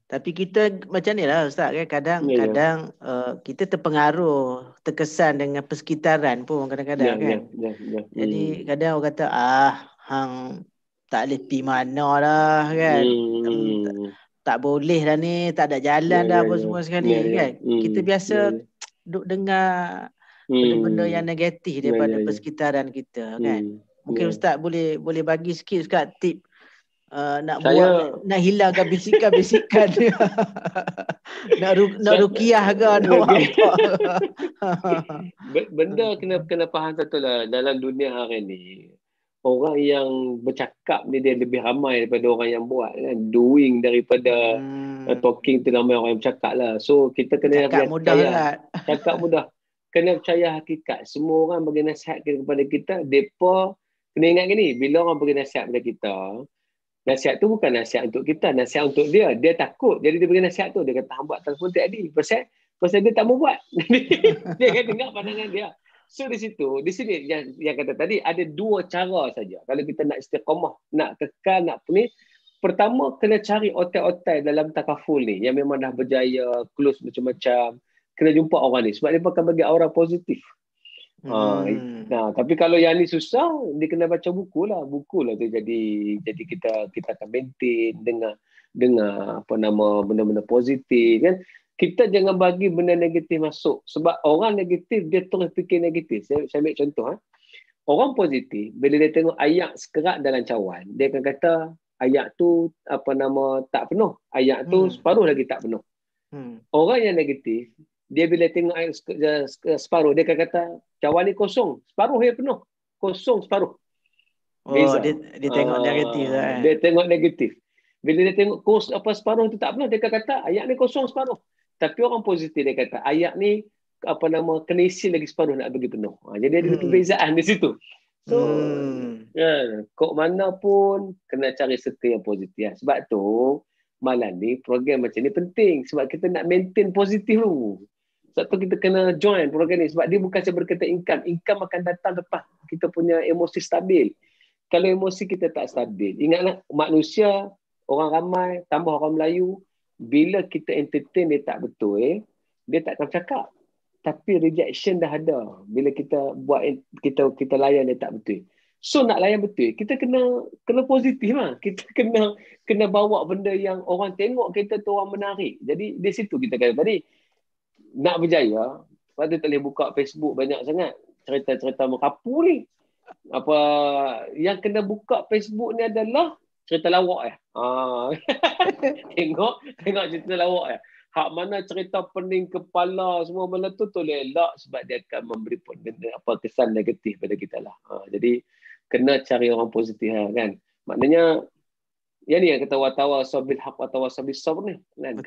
Tapi kita macam ni lah Ustaz kan, kadang-kadang kita terpengaruh, terkesan dengan persekitaran pun kadang-kadang kan. Jadi kadang orang kata hang tak boleh pergi mana lah kan. Tak boleh dah ni, tak ada jalan dah apa semua sekali kan. Kita biasa duk dengar benda-benda yang negatif daripada persekitaran kita kan. Mungkin Ustaz boleh bagi sikit Ustaz tip nak hilangkan bisikan-bisikan dia. nak rukiah ke nak apa. Benda kena faham satu lah, dalam dunia hari ni orang yang bercakap ni dia lebih ramai daripada orang yang buat kan. Doing daripada talking tu ramai orang yang bercakap lah. So kita kena cakap mudah lah. Cakap mudah. Kena percaya hakikat. Semua orang bagi nasihat kepada kita, depa kena ingat gini, bila orang bagi nasihat kepada kita, nasihat tu bukan nasihat untuk kita, nasihat untuk dia. Dia takut, jadi dia bagi nasihat tu. Dia kata, hang buat telefon tak jadi. Pasal dia tak mau buat. Dia akan dengar pandangan dia. So di sini yang kata tadi, ada dua cara saja. Kalau kita nak istiqamah, nak kekal, nak ni. Pertama, kena cari otai-otai dalam takaful ni, yang memang dah berjaya, close macam-macam. Kena jumpa orang ni. Sebab dia akan bagi aura positif. Tapi kalau yang ni susah, dia kena baca buku lah tu jadi kita akan maintain dengan benda-benda positif kan. Kita jangan bagi benda negatif masuk, sebab orang negatif dia terus fikir negatif. Saya ambil contoh orang positif bila dia tengok ayak sekerat dalam cawan, dia akan kata ayak tu tak penuh, ayak tu separuh lagi tak penuh. Orang yang negatif, dia bila tengok air separuh, dia akan kata cawan ni kosong, separuh dia penuh. kosong separuh. Oh, dia tengok negatif lah. Dia tengok negatif. Bila dia tengok separuh tu tak pernah dia kata ayat ni kosong separuh. Tapi orang positif dia kata ayat ni kena isi lagi separuh nak bagi penuh. Jadi ada perbezaan di situ. So kok mana pun kena cari serta yang positif. Sebab tu malam ni program macam ni penting sebab kita nak maintain positif tu. Sebab tu kita kena join program ni sebab dia bukan saja berkaitan income. Income akan datang lepas kita punya emosi stabil. Kalau emosi kita tak stabil, ingatlah manusia, orang ramai, tambah orang Melayu, bila kita entertain dia tak betul, dia tak akan cakap. Tapi rejection dah ada. Bila kita buat kita layan dia tak betul. So nak layan betul, kita kena positif lah. Kita kena bawa benda yang orang tengok kita tu orang menarik. Jadi di situ kita kata tadi, nak berjaya, sebab tu tak boleh buka Facebook banyak sangat. Cerita-cerita merapu ni. Apa yang kena buka Facebook ni adalah cerita lawak tengok cerita lawak hak mana cerita pening kepala semua benda tu elak sebab dia akan memberi kesan negatif pada kita lah. Jadi kena cari orang positif kan. Maknanya yang ni yang kata watawasaw bil haq watawasaw bis sabr ni kan.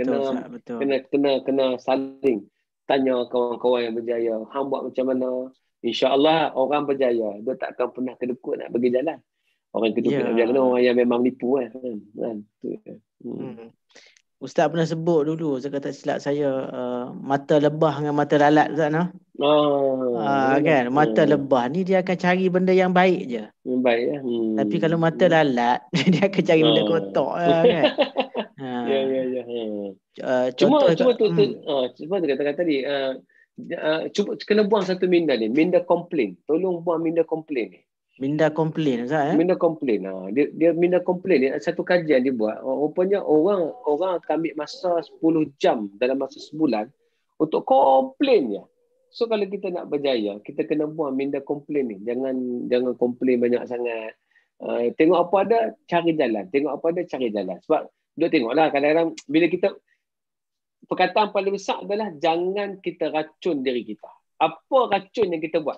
Kena saling tanya kawan-kawan yang berjaya hang buat macam mana. InsyaAllah orang berjaya. Dia tak akan pernah kedekut nak bagi jalan. Orang kedekut nak berjaya. Orang yang memang nipu kan. Ustaz pernah sebut dulu, saya kata silap saya, mata lebah dengan mata lalat Ustaz nah. Kan mata lebah ni dia akan cari benda yang baik je. Baik ya. Tapi kalau mata lalat dia akan cari benda kotor kan. Ya. Cuma tu kata-kata tadi cuba kena buang satu minda ni, minda komplain. Tolong buang minda komplain ni. Minda komplain Ustaz Minda komplain. Dia minda komplain ni satu kajian dia buat. Rupanya orang akan ambil masa 10 jam dalam masa sebulan untuk komplain je. So kalau kita nak berjaya, kita kena buang minda komplain ni. Jangan komplain banyak sangat. Tengok apa ada, cari jalan. Tengok apa ada, cari jalan. Sebab dia tengoklah kadang-kadang bila kita perkataan paling besar adalah jangan kita racun diri kita. Apa racun yang kita buat?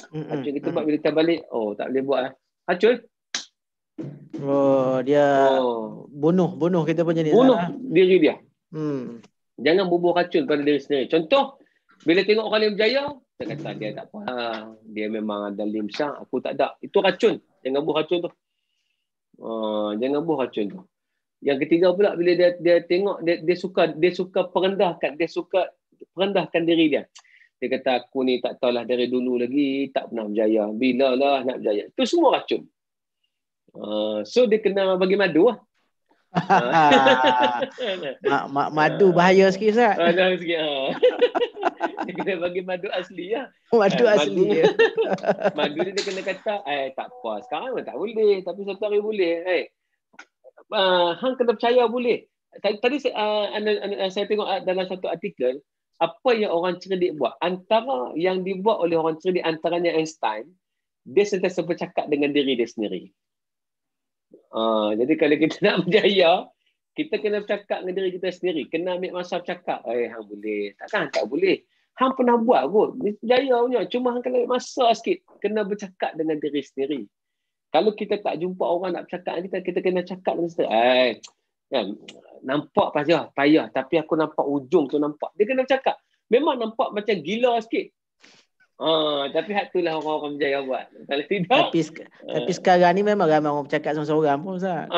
Racun kita buat bila kita balik, tak boleh buat lah. Racun. Dia bunuh kita punya ni. Bunuh diri dia. Jangan bubuh racun pada diri sendiri. Contoh, bila tengok orang yang berjaya, kita kata dia tak apa. Dia memang ada limsah, aku tak ada. Itu racun. Jangan bubuh racun tu. Jangan bubuh racun tu. Yang ketiga pula bila dia tengok dia suka perendahkan diri dia. Dia kata aku ni tak tahulah dari dulu lagi tak pernah berjaya. Bila lah nak berjaya. Itu semua racun. So dia kena bagi madu lah. Madu bahaya sikit Ustaz. Bahaya sikit. Dia kena bagi madu asli lah. Madu asli. Madu ni dia kena kata tak apa. Sekarang tak boleh. Tapi satu hari boleh. Hang kena percaya boleh. Tadi saya tengok dalam satu artikel apa yang orang cerdik buat. Antara yang dibuat oleh orang cerdik antaranya Einstein, dia sentiasa bercakap dengan diri dia sendiri. Jadi kalau kita nak berjaya, kita kena bercakap dengan diri kita sendiri. Kena ambil masa bercakap. Hang boleh. Takkan tak boleh. Hang pernah buat kot. Berjaya punya. Cuma hang kena ambil masa sikit. Kena bercakap dengan diri sendiri. Kalau kita tak jumpa orang nak bercakap dengan kita kena cakap dengan kita. Nampak payah. Tapi aku nampak ujung tu nampak. Dia kena bercakap. Memang nampak macam gila sikit. Tapi hak itulah orang-orang berjaya buat. Kalau tidak. Tapi sekarang ni memang ramai orang bercakap seorang-seorang pun Ustaz.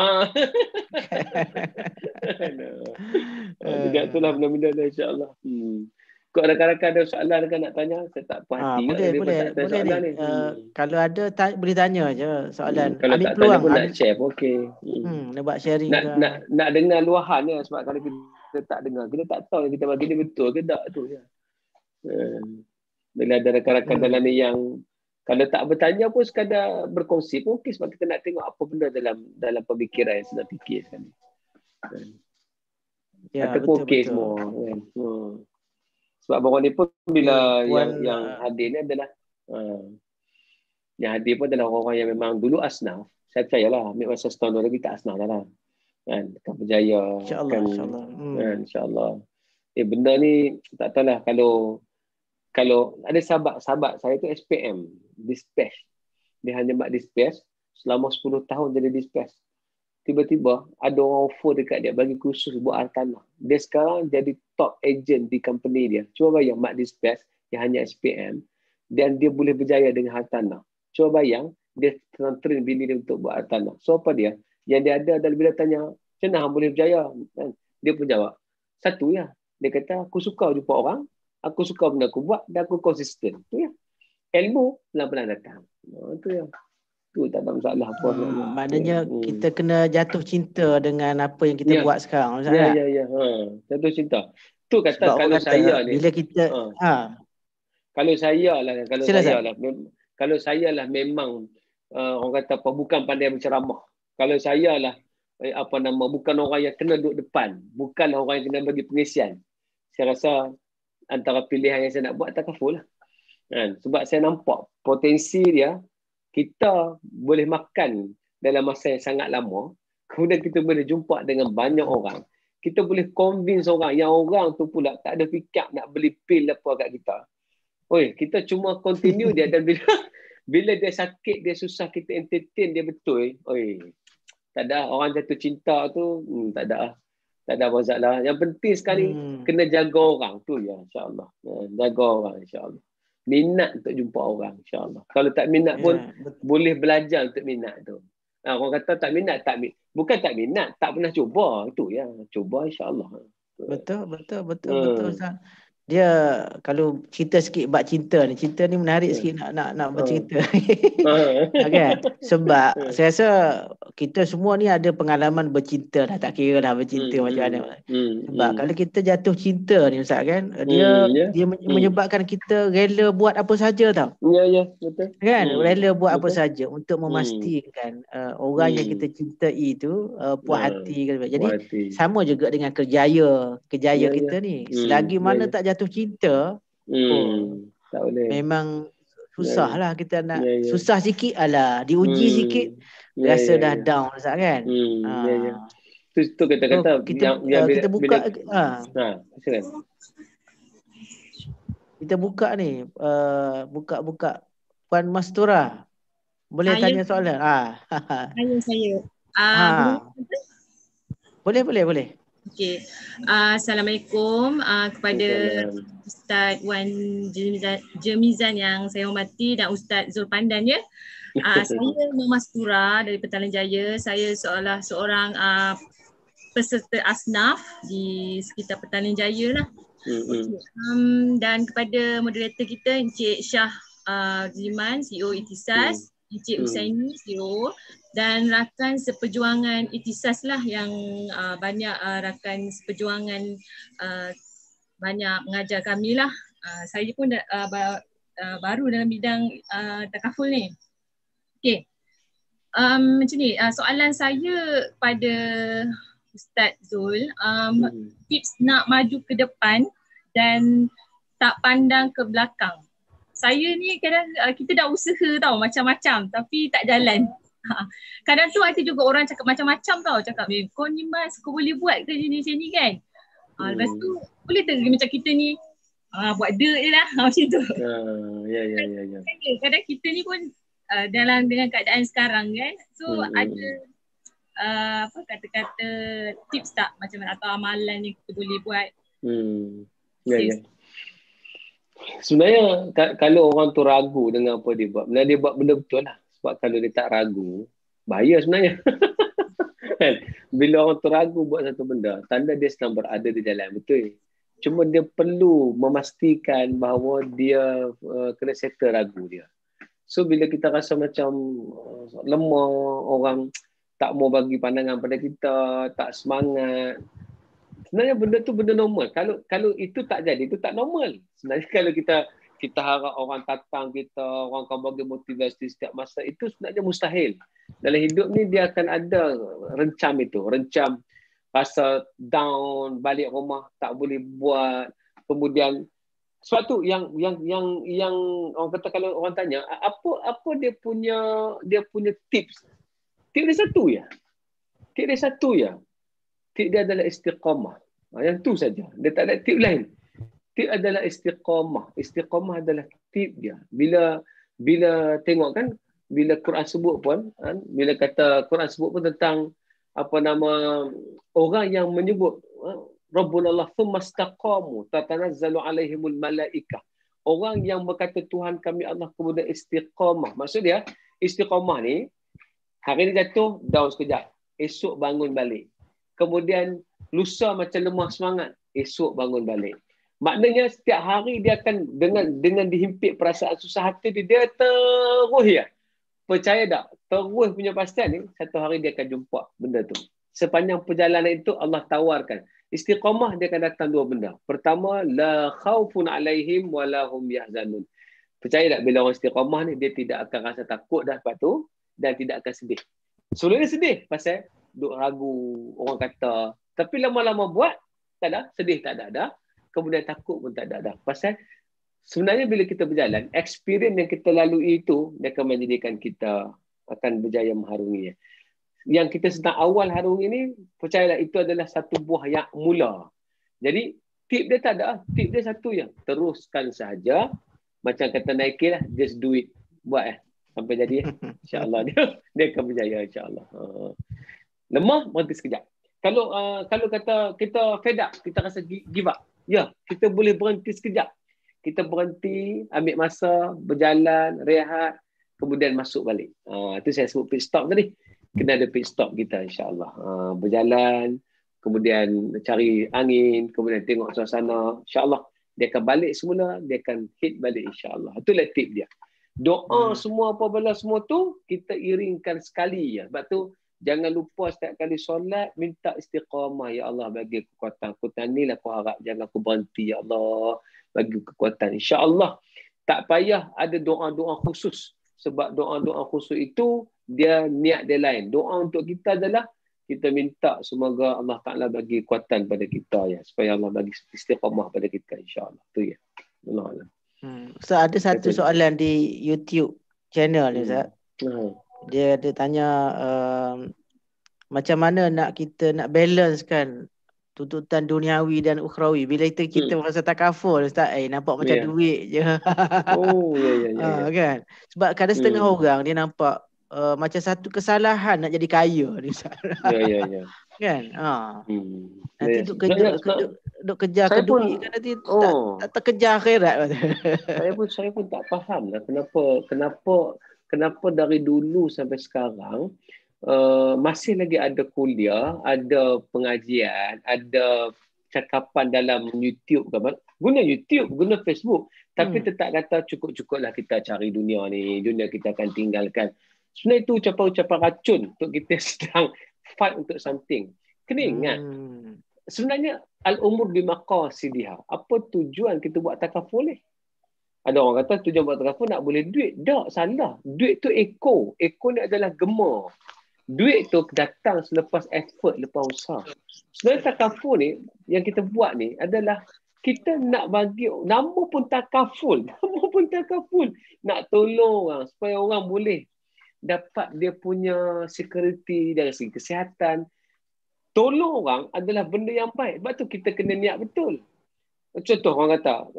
Jadi itulah benda-benda dah insyaAllah. Kau rakan-rakan ada soalan kan nak tanya? Saya tak puas hati. Boleh ni. Kalau ada boleh tanya je soalan. Kalau ambil tak peluang. Tanya pun nak share pun okey. Nak buat sharing nak dengar luahan je. Sebab kalau kita tak dengar, kita tak tahu yang kita bagi ni betul ke tak tu je. Bila ada rakan-rakan dalam ni yang kalau tak bertanya pun sekadar berkongsi pun okey. Sebab kita nak tengok apa benda dalam pemikiran yang sedang fikir sekarang ni. Ataupun okey semua kan. Sebab orang ni pun bila yang hadir ni adalah yang hadir pun adalah orang-orang yang memang dulu asnaf. Saya percayalah ambil masa setahun lagi tak asnaf dah lah. Kan akan berjaya. InsyaAllah. Benda ni tak tahulah kalau ada sahabat saya tu SPM, dispatch. dia hanya mak dispatch selama 10 tahun jadi dispatch. Tiba-tiba ada orang offer dekat dia bagi kursus buat hartanah. Dia sekarang jadi top agent di company dia. Cuba bayang mak dispatch yang hanya SPM dan dia boleh berjaya dengan hartanah. Cuba bayang dia train bini dia untuk buat hartanah. So apa dia? Yang dia ada adalah bila tanya, macam mana boleh berjaya? Dia pun jawab, satu ya. Dia kata, aku suka jumpa orang, aku suka benda aku buat dan aku konsisten. Itu ya. Ilmu pelan-pelan datang. Itu ya. Tu tak ada masalah apa. Maknanya kita kena jatuh cinta dengan apa yang kita buat sekarang. Ya. Jatuh cinta. Tu kata sebab kalau saya ni. Bila kita kalau saya lah memang orang kata apa, bukan pandai berceramah. Kalau saya lah bukan orang yang kena duduk depan, bukan orang yang kena bagi pengisian. Saya rasa antara pilihan yang saya nak buat takaful lah. Sebab saya nampak potensi dia, kita boleh makan dalam masa yang sangat lama, kemudian kita boleh jumpa dengan banyak orang. Kita boleh convince orang, yang orang tu pula tak ada fikir nak beli pil apa kat kita. Kita cuma continue dia, dan bila dia sakit, dia susah, kita entertain dia betul. Tak ada orang jatuh cinta tu, tak ada masalah. Yang penting sekali kena jaga orang tu ya, insya-Allah. Jaga orang insya-Allah. Minat untuk jumpa orang insya-Allah. Kalau tak minat pun boleh belajar untuk minat tu. Orang kata tak minat, bukan tak minat, tak pernah cuba. Itu ya, cuba insya-Allah. Betul Ustaz. Dia kalau cerita sikit bab cinta ni menarik sikit nak bercerita. Kan? Sebab saya rasa kita semua ni ada pengalaman bercinta dah, tak kira dah bercinta macam mana. Sebab kalau kita jatuh cinta ni Ustaz kan, dia menyebabkan kita rela buat apa saja tau. Ya, betul. Kan? Rela buat apa saja untuk memastikan orang yang kita cintai tu puas hati. Jadi sama juga dengan kerjaya kita ni. Selagi mana tak jatuh cinta, tak boleh. memang susah lah kita nak. Susah sikit diuji sikit, rasa dah down Ustaz kan. Tu kata-kata kita buka silakan. Kita buka ni, buka Puan Mastura. Boleh tanya soalan? Saya. Boleh. Okey. Assalamualaikum kepada Ustaz Wan Jemizan yang saya hormati dan Ustaz Zul Pandan ya. Saya Mastura dari Petaling Jaya. Saya seorang peserta asnaf di sekitar Petaling Jaya lah. Dan kepada moderator kita Encik Shah Ziman, CEO Ikhtisas, Encik Husaini, CEO, dan rakan seperjuangan Ikhtisas lah yang banyak rakan seperjuangan banyak mengajar kami lah. Saya pun baru dalam bidang takaful ni. Okey. Macam ni, soalan saya pada Ustaz Zul, tips nak maju ke depan dan tak pandang ke belakang. Saya ni kadang kita dah usaha tau macam-macam tapi tak jalan. Kadang tu ada juga orang cakap macam-macam tau, cakap kau ni Mas, kau boleh buat ke sini kan. Lepas tu boleh tak macam kita ni buat dirt je lah macam tu. Ya. Kadang kita ni pun dengan keadaan sekarang kan, so ada kata-kata tips tak macam mana atau amalan yang kita boleh buat. Ya. Sebenarnya kalau orang tu ragu dengan apa dia buat, dia buat benda betul lah. Sebab kalau dia tak ragu, bahaya sebenarnya. Bila orang tu ragu buat satu benda, tanda dia sedang berada di jalan betul. Cuma dia perlu memastikan bahawa dia kena settle ragu dia. So bila kita rasa macam lemah, orang tak mau bagi pandangan pada kita, tak semangat, sebenarnya benda tu benda normal. Kalau itu tak jadi, itu tak normal. Sebenarnya kalau kita harap orang datang kita, orang akan bagi motivasi setiap masa, itu sebenarnya mustahil. Dalam hidup ni dia akan ada rencam rasa down, balik rumah tak boleh buat. Kemudian suatu yang orang kata, kalau orang tanya apa dia punya tips. Tip dia satu ya. Tip dia adalah istiqamah. Yang tu saja. Dia tak ada tip lain. Tip adalah istiqamah. Istiqamah adalah tip dia. Bila tengok kan, bila Quran sebut pun, bila kata Quran sebut pun tentang apa nama orang yang menyebut Rabbuna Allah thumma istaqamu tatanazzalu alaihimul malaikah. Orang yang berkata Tuhan kami Allah kemudian istiqamah. Maksud dia istiqamah ni hari ni jatuh down sekejap, esok bangun balik. Kemudian lusa macam lemah semangat, esok bangun balik. Maknanya setiap hari dia akan dengan dihimpit perasaan susah hati dia terus ya. Percaya tak? Terus punya pastian ni satu hari dia akan jumpa benda tu. Sepanjang perjalanan itu Allah tawarkan. Istiqamah dia akan datang dua benda. Pertama, la khaufun alaihim wa la hum yahzanun. Percaya tak bila orang istiqamah ni dia tidak akan rasa takut dah lepas tu dan tidak akan sedih. Sebelum dia sedih pasal duk ragu orang kata. Tapi lama-lama buat tak ada, sedih tak ada dah. Kemudian takut pun tak ada dah. Pasal sebenarnya bila kita berjalan, experience yang kita lalui itu dia akan menjadikan kita akan berjaya mengharunginya. Yang kita sedang awal harungi ni, percayalah itu adalah satu buah yang mula. Jadi tip dia tak ada, tip dia satu yang teruskan sahaja. Macam kata Nike lah, just do it. Buat sampai jadi insya-Allah dia akan berjaya insya-Allah. Lemah berhenti sekejap. Kalau kata kita fed up, kita rasa give up. Ya, kita boleh berhenti sekejap. Kita berhenti, ambil masa, berjalan, rehat, kemudian masuk balik. Itu saya sebut pit stop tadi. Kena ada pit stop kita insya-Allah. Berjalan, kemudian cari angin, kemudian tengok suasana. Insya-Allah dia akan balik semula, dia akan hit balik insya-Allah. Itulah tip dia. Doa semua apa bala semua tu kita iringkan sekali ya. Sebab tu jangan lupa setiap kali solat minta istiqamah. Ya Allah bagi kekuatan. Kekuatan ni lah aku harap. Jangan aku berhenti ya Allah. Bagi kekuatan. InsyaAllah tak payah ada doa-doa khusus. Sebab doa-doa khusus itu dia niat dia lain. Doa untuk kita adalah kita minta semoga Allah Ta'ala bagi kekuatan pada kita ya. Supaya Allah bagi istiqamah pada kita insyaAllah. Itu ya. Allah. Ustaz, ada satu soalan di YouTube channel ni Ustaz. Dia tanya macam mana kita nak balance kan tuntutan duniawi dan ukhrawi bila kita merasa takaful Ustaz, nampak macam duit je. Kan? Sebab kadang setengah orang dia nampak macam satu kesalahan nak jadi kaya ni Ustaz. Kan? Nanti duk kejar ke duit kan nanti tak terkejar akhirat. Saya pun tak faham lah kenapa dari dulu sampai sekarang masih lagi ada kuliah, ada pengajian, ada cakapan dalam YouTube kan? Guna YouTube, guna Facebook, tapi tetap kata cukup-cukuplah kita cari dunia ni, dunia kita akan tinggalkan. Sebenarnya itu ucapan-ucapan racun untuk kita sedang fight untuk something. Kena ingat, sebenarnya al-umur bimaqasidiha. Apa tujuan kita buat takaful ni? Ada orang kata tujuan buat takaful nak boleh duit. Tak, salah. Duit tu ekor. Ekor ni adalah gemar. Duit tu datang selepas effort, lepas usaha. Sebenarnya takaful ni, yang kita buat ni adalah kita nak bagi, nama pun takaful. Nak tolong orang, supaya orang boleh dapat dia punya security dari segi kesihatan. Tolong orang adalah benda yang baik. Sebab tu kita kena niat betul. Contoh orang kata,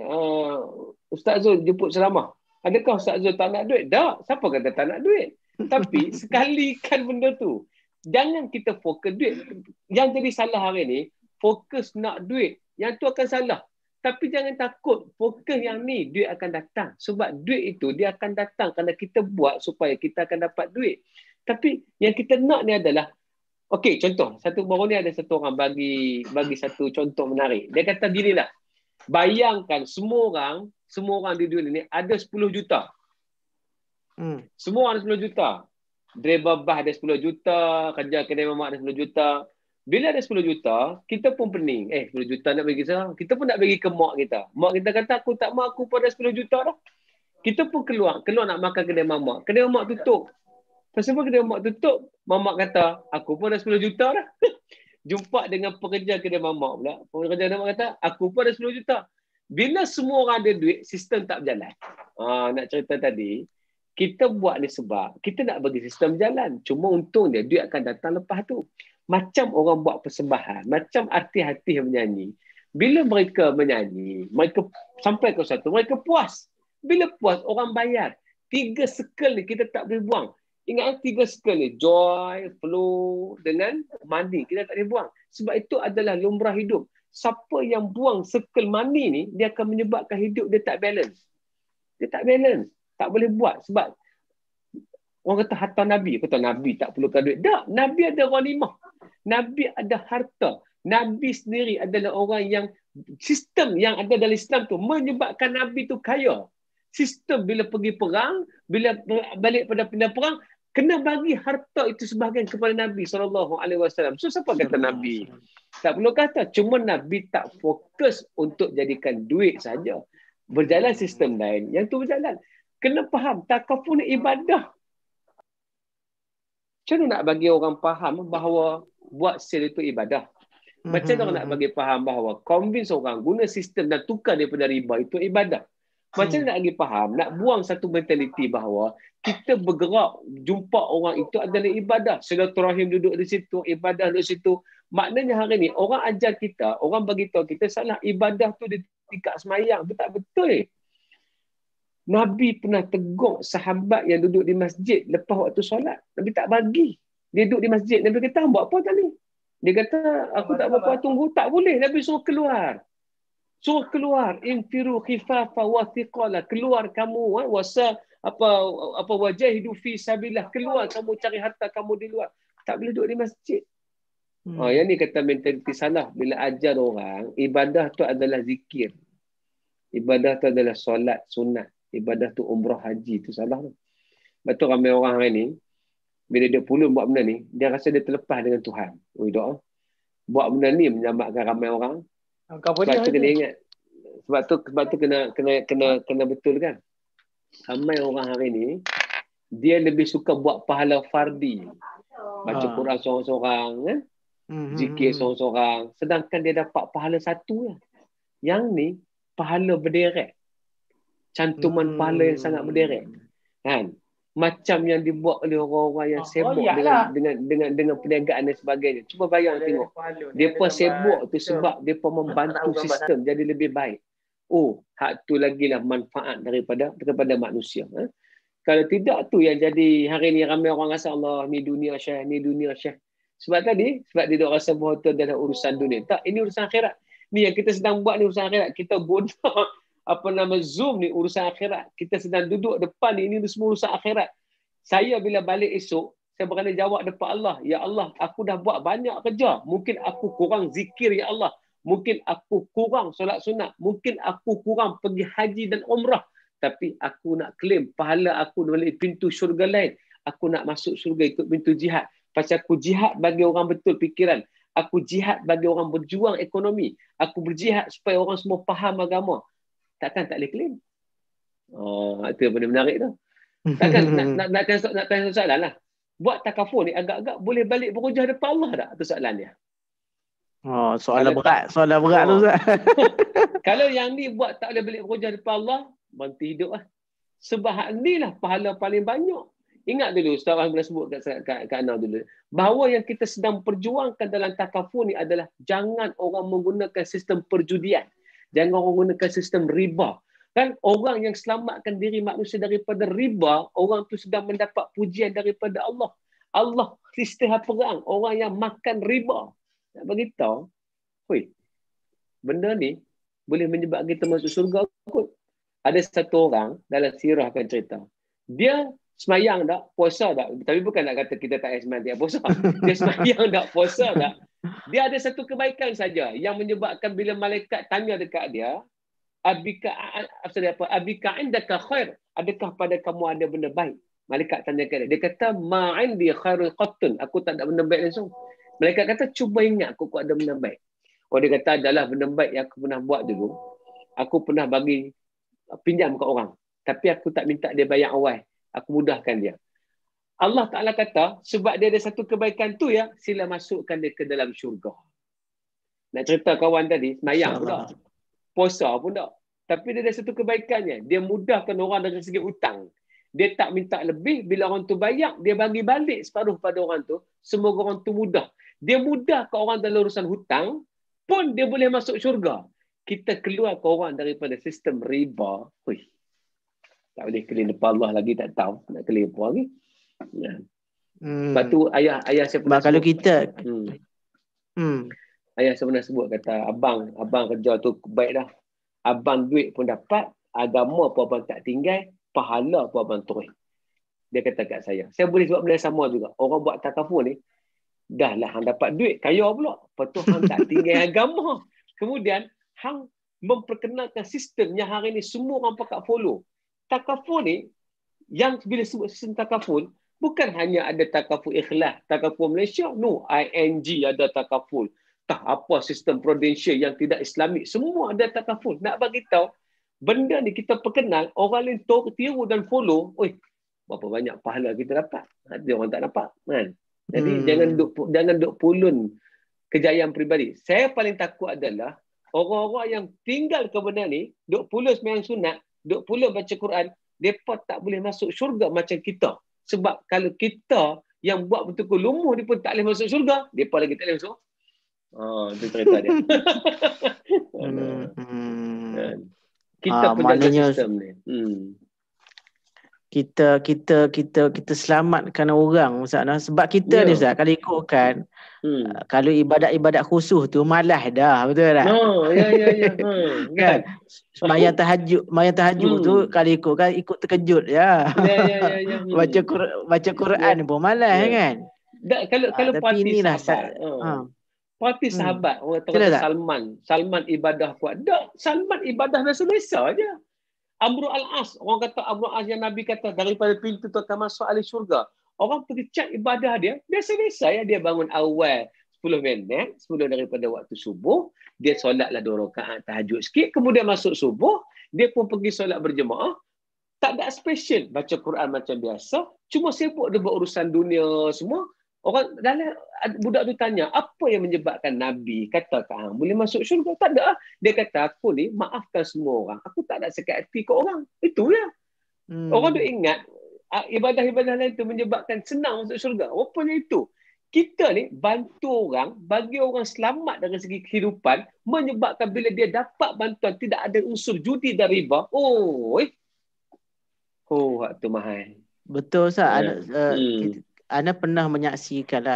Ustaz Zul jemput ceramah. Adakah Ustaz Zul tak nak duit? Tak. Siapa kata tak nak duit? Tapi sekalikan benda tu. Jangan kita fokus duit. Yang jadi salah hari ni, fokus nak duit. Yang tu akan salah. Tapi jangan takut. Fokus yang ni, duit akan datang. Sebab duit itu, dia akan datang kerana kita buat supaya kita akan dapat duit. Tapi yang kita nak ni adalah, okey, contoh. Baru ni ada satu orang bagi satu contoh menarik. Dia kata gini lah. Bayangkan semua orang di dunia ni ada 10 juta. Semua orang ada 10 juta. Driver bas ada 10 juta, kerja kedai mamak ada 10 juta. Bila ada 10 juta, kita pun pening. 10 juta nak bagi saya. Kita pun nak bagi ke mak kita. Mak kita kata, aku tak mahu, aku pun ada 10 juta dah. Kita pun keluar nak makan kedai mamak. Kedai mamak tutup. Sebab kedai mamak tutup, mamak kata, aku pun ada 10 juta dah. Jumpa dengan pekerja kedai mamak pula. Pekerja kedai mamak kata, aku pun ada 10 juta. Bila semua orang ada duit, sistem tak berjalan. Nak cerita tadi, kita buat ni sebab kita nak bagi sistem jalan. Cuma untung dia, duit akan datang lepas tu. Macam orang buat persembahan, macam artis-artis yang menyanyi. Bila mereka menyanyi, mereka sampai ke satu, mereka puas. Bila puas, orang bayar. 3 circle ni kita tak boleh buang. Ingat 3 circle ni, joy, flow dengan money. Kita tak boleh buang. Sebab itu adalah lumrah hidup. Siapa yang buang circle money ni, dia akan menyebabkan hidup dia tak balance. Dia tak balance. Tak boleh buat. Sebab orang kata harta Nabi. Kata Nabi tak perlukan duit. Tak. Nabi ada ghanimah. Nabi ada harta. Nabi sendiri adalah orang yang sistem yang ada dalam Islam tu menyebabkan Nabi tu kaya. Sistem bila pergi perang, bila balik pada pindah perang, kena bagi harta itu sebahagian kepada Nabi SAW. So siapa kata Nabi? Tak perlu kata. Cuma Nabi tak fokus untuk jadikan duit saja. Berjalan sistem lain. Yang tu berjalan. Kena faham. Takaful ni ibadah. Macam mana nak bagi orang faham bahawa buat sale itu ibadah? Macam mana nak bagi faham bahawa convince orang guna sistem dan tukar daripada riba itu ibadah? Macam mana nak bagi faham, nak buang satu mentaliti bahawa kita bergerak, jumpa orang itu adalah ibadah. Silaturahim duduk di situ, ibadah di situ. Maknanya hari ni orang ajar kita, orang bagi tahu kita salah ibadah tu di tingkat semayang. Itu tak betul. Nabi pernah tegur sahabat yang duduk di masjid lepas waktu solat. Nabi tak bagi. Dia duduk di masjid. Nabi kata, buat apa tadi? Dia kata, aku tak apa-apa, tunggu. Tak boleh. Nabi suruh keluar. Suruh keluar. Infiru khifafa wa thiqala. Keluar kamu. Wasa apa wajah hidup fi sabillah. Keluar kamu cari harta kamu di luar. Tak boleh duduk di masjid. Yang ni kata mentaliti salah. Bila ajar orang, ibadah tu adalah zikir. Ibadah tu adalah solat, sunat. Ibadah tu umrah, haji tu salah tu. Betul ramai orang hari ni, bila dia pulun buat benda ni, dia rasa dia terlepas dengan Tuhan. Doa. Buat benda ni menyelamatkan ramai orang. Sebab tu kena ingat. Sebab tu kena betul kan. Ramai orang hari ni, dia lebih suka buat pahala fardi. Baca Quran seorang-seorang, zikir seorang-seorang. Sedangkan dia dapat pahala satu lah. Yang ni, pahala berderet. Cantuman pahala yang sangat berderet. Kan? Macam yang dibuat oleh orang-orang yang sibuk dengan perniagaan dan sebagainya. Cuba bayang tengok. Depa sibuk tu sebab depa membantu sistem jadi lebih baik. Hak tu lagilah manfaat daripada manusia. Kalau tidak tu yang jadi hari ni ramai orang rasa Allah ni dunia syekh, ni dunia syekh. Sebab dia dok rasa bahawa itu adalah urusan dunia. Tak, ini urusan akhirat. Ni yang kita sedang buat ni urusan akhirat. Kita guna Zoom ni urusan akhirat. Kita sedang duduk depan ni, ini semua urusan akhirat. Saya bila balik esok, saya berani jawab depan Allah, ya Allah, aku dah buat banyak kerja. Mungkin aku kurang zikir, ya Allah. Mungkin aku kurang solat sunat. Mungkin aku kurang pergi haji dan umrah. Tapi aku nak claim pahala aku melalui pintu syurga lain. Aku nak masuk syurga ikut pintu jihad. Pasal aku jihad bagi orang betul fikiran. Aku jihad bagi orang berjuang ekonomi. Aku berjihad supaya orang semua faham agama. Takkan tak boleh claim. Itu yang benda menarik tu. Takkan nak tanya soalan lah. Buat takafur ni agak-agak boleh balik berhujah depan Allah tak? Itu soalan dia. Soalan berat tu Ustaz. Kalau yang ni buat tak boleh balik berhujah depan Allah, berhenti hidup lah. Sebab ni lah pahala paling banyak. Ingat dulu, Ustaz Rahman pernah sebut kat Ana dulu, bahawa yang kita sedang perjuangkan dalam takafur ni adalah jangan orang menggunakan sistem perjudian. Jangan orang gunakan sistem riba. Kan orang yang selamatkan diri manusia daripada riba, orang tu sedang mendapat pujian daripada Allah. Allah istilah perang orang yang makan riba. Nak bagi tahu, benda ni boleh menyebabkan kita masuk syurga kot. Ada satu orang dalam sirah akan cerita. Dia semayang tak, puasa tak. Tapi bukan nak kata kita tak semayang tak puasa. Dia semayang tak, puasa tak. Dia ada satu kebaikan saja yang menyebabkan bila malaikat tanya dekat dia, abika indaka khair, adakah pada kamu ada benda baik? Malaikat tanya dekat dia. Dia kata ma'indi khairul qattun, aku tak ada benda baik langsung. Malaikat kata cuba ingat aku ada benda baik. Dia kata adalah benda baik yang aku pernah buat dulu. Aku pernah bagi pinjam ke orang, tapi aku tak minta dia bayar awal. Aku mudahkan dia. Allah Ta'ala kata, sebab dia ada satu kebaikan tu ya, sila masukkan dia ke dalam syurga. Nak cerita kawan tadi, semayang pun tak. Puasa pun tak. Tapi dia ada satu kebaikannya. Dia mudahkan orang dari segi hutang. Dia tak minta lebih. Bila orang tu bayar, dia bagi balik separuh pada orang tu. Semoga orang tu mudah. Dia mudahkan orang dalam urusan hutang, pun dia boleh masuk syurga. Kita keluarkan orang daripada sistem riba. Tak boleh clean depan Allah lagi, tak tahu nak clean apa lagi. Ya. Hmm. Sebab tu ayah saya pernah Sebab kalau sebut. kita Ayah saya pernah sebut, kata abang kerja tu baik dah. Abang duit pun dapat, agama pun abang tak tinggal, pahala pun abang terus. Dia kata kat saya boleh sebab benda sama juga. Orang buat takaful ni, dah lah hang dapat duit, kaya pula. Lepas tu hang tak tinggal agama. Kemudian hang memperkenalkan sistem yang hari ni semua orang pakat follow. Takaful ni, yang bila sebut sistem takaful, bukan hanya ada takaful ikhlas, takaful Malaysia, no, ING ada takaful. Tak apa sistem prudensial yang tidak Islamik, semua ada takaful. Nak bagi tahu, benda ni kita perkenal, orang lain tiru dan follow, berapa banyak pahala kita dapat. Ada orang tak dapat, kan? Jadi jangan duk pulun kejayaan peribadi. Saya paling takut adalah orang-orang yang tinggal ke benda ni, duk pulun sembahyang sunat, duk pulun baca Quran, mereka tak boleh masuk syurga macam kita. Sebab kalau kita yang buat betul-betul lumuh, dia pun tak boleh masuk syurga, mereka lagi tak boleh masuk. Itu cerita dia. Kita penjaga sistem ni. Kita selamatkan orang, Ustaz. Sebab kita ni, Ustaz, kalau ikutkan kalau ibadat khusus tu malas dah, betul tak? Ya. Kan? Sembahyang tahajud tu kalau ikut terkejut ya. Baca Quran pun malas kan? Kalau parti sahabat. Parti sahabat, orang kata Salman ibadah kuat. Tak, Salman ibadah biasa-biasa aja. Amru al-As, orang kata Amru al-As yang Nabi kata daripada pintu tu akan masuk ahli syurga. Orang pergi cek ibadah dia, biasa-biasa ya, dia bangun awal 10 minit, 10 daripada waktu subuh, dia solatlah 2 rakaat tahajud sikit, kemudian masuk subuh, dia pun pergi solat berjemaah, tak ada special, baca Quran macam biasa, cuma sibuk dia buat urusan dunia semua. Orang dalam budak tu tanya, apa yang menyebabkan Nabi kata hang boleh masuk syurga? Tak ada. Dia kata, aku ni maafkan semua orang. Aku tak ada sakit hati ke orang. Itu ya. Orang tu ingat ibadah-ibadah lain tu menyebabkan senang masuk syurga. Rupanya itu. Kita ni bantu orang, bagi orang selamat dari segi kehidupan, menyebabkan bila dia dapat bantuan tidak ada unsur judi dan riba. Waktu mahal. Betul, Ustaz. Ana pernah menyaksikan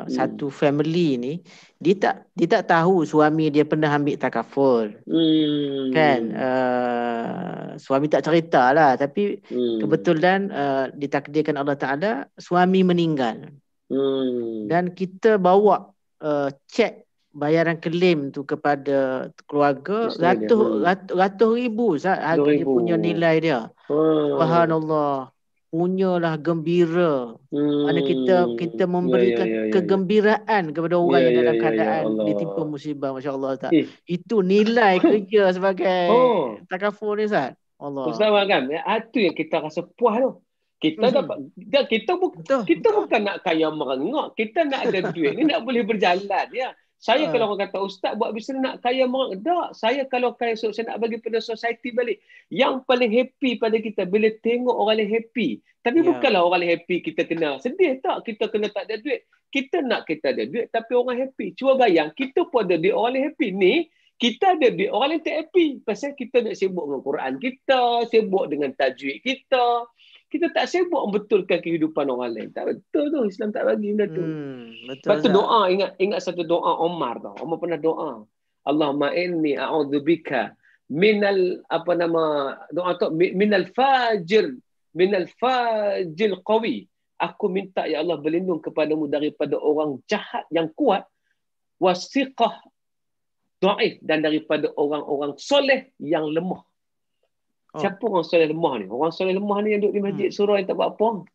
satu family ni, dia tak tahu suami dia pernah ambil takaful. Kan? Suami tak cerita lah, tapi kebetulan ditakdirkan Allah Ta'ala suami meninggal. Dan kita bawa cek bayaran klaim tu kepada keluarga, ratus ribu dia punya nilai dia. Subhanallah. Punyalah gembira. Mana kita memberikan kegembiraan kepada orang yang dalam keadaan ditimpa musibah, masya-Allah, tak. Itu nilai kerja sebagai takaful ni, Ustaz. Allah. Ustaz kan, itu yang kita rasa puas tu. Kita dapat, kita bukan nak kaya merengak, kita nak ada duit ni nak boleh berjalan ya. Saya kalau orang kata ustaz buat bisnes nak kaya merengak, tak. Saya kalau kaya saya nak bagi pada society balik. Yang paling happy pada kita bila tengok orang lain happy. Tapi bukanlah orang lain happy kita kena sedih, tak. Kita kena tak ada duit. Kita nak kita ada duit tapi orang happy. Cuba bayang, kita pun ada duit, orang lain happy. Ni kita ada duit, orang lain tak happy. Pasal kita nak sibuk dengan Quran kita, sibuk dengan tajwid kita. Kita tak sibuk membetulkan kehidupan orang lain. Tak betul tu. Islam tak bagi benda tu. Lepas tu doa, ingat satu doa Omar tau. Omar pernah doa. Allahumma inni a'udzubika minal doa tu minal fajir qawi. Aku minta ya Allah berlindung kepadamu daripada orang jahat yang kuat, wasiqah dhaif, dan daripada orang-orang soleh yang lemah. Siapa orang soleh lemah ni? Orang soleh lemah ni yang duduk di masjid surau yang tak buat apa.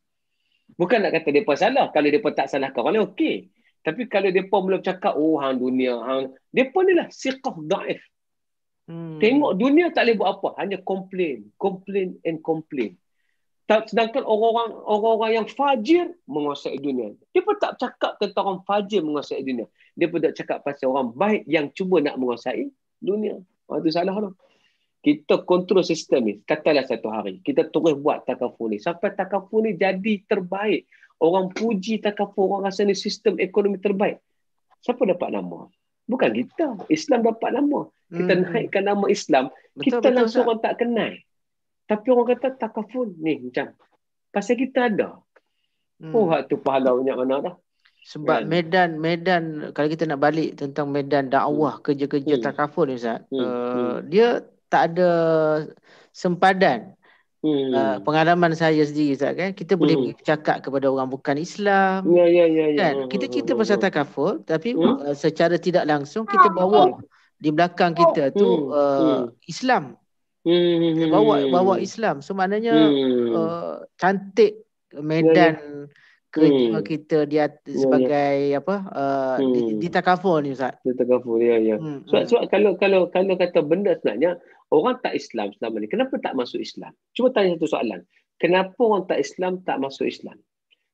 Bukan nak kata mereka salah. Kalau mereka tak salahkan orang lain, okey. Tapi kalau mereka belum cakap, hang dunia, mereka ni lah siqah dhaif. Tengok dunia tak boleh buat apa. Hanya complain and complain. Sedangkan orang-orang yang fajir menguasai dunia. Dia pun tak cakap tentang orang fajir menguasai dunia. Dia pun tak cakap pasal orang baik yang cuba nak menguasai dunia. Itu salah tu. Kita kontrol sistem ni. Katalah satu hari, kita terus buat takaful ni. Sampai takaful ni jadi terbaik. Orang puji takaful, orang rasa ni sistem ekonomi terbaik. Siapa dapat nama? Bukan kita. Islam dapat nama. Kita naikkan nama Islam. Kita langsung orang tak kenal. Tapi orang kata takaful ni macam pasal kita ada. Oh, hak tu pahala banyak mana dah. Sebab Kan? medan kalau kita nak balik tentang medan dakwah kerja-kerja takaful ni Ustaz, dia tak ada sempadan. Pengalaman saya sendiri Ustaz, kan, kita boleh pergi cakap kepada orang bukan Islam. Ya. Kan? Kita cerita pasal takaful, tapi secara tidak langsung kita bawa di belakang kita tu Islam. Kita bawa Islam. So maknanya cantik medan kerja kita dia sebagai apa di takaful ni Ustaz. Di takaful ya. Sebab kalau kata benda sebenarnya orang tak Islam selama ni, kenapa tak masuk Islam? Cuba tanya satu soalan. Kenapa orang tak Islam tak masuk Islam?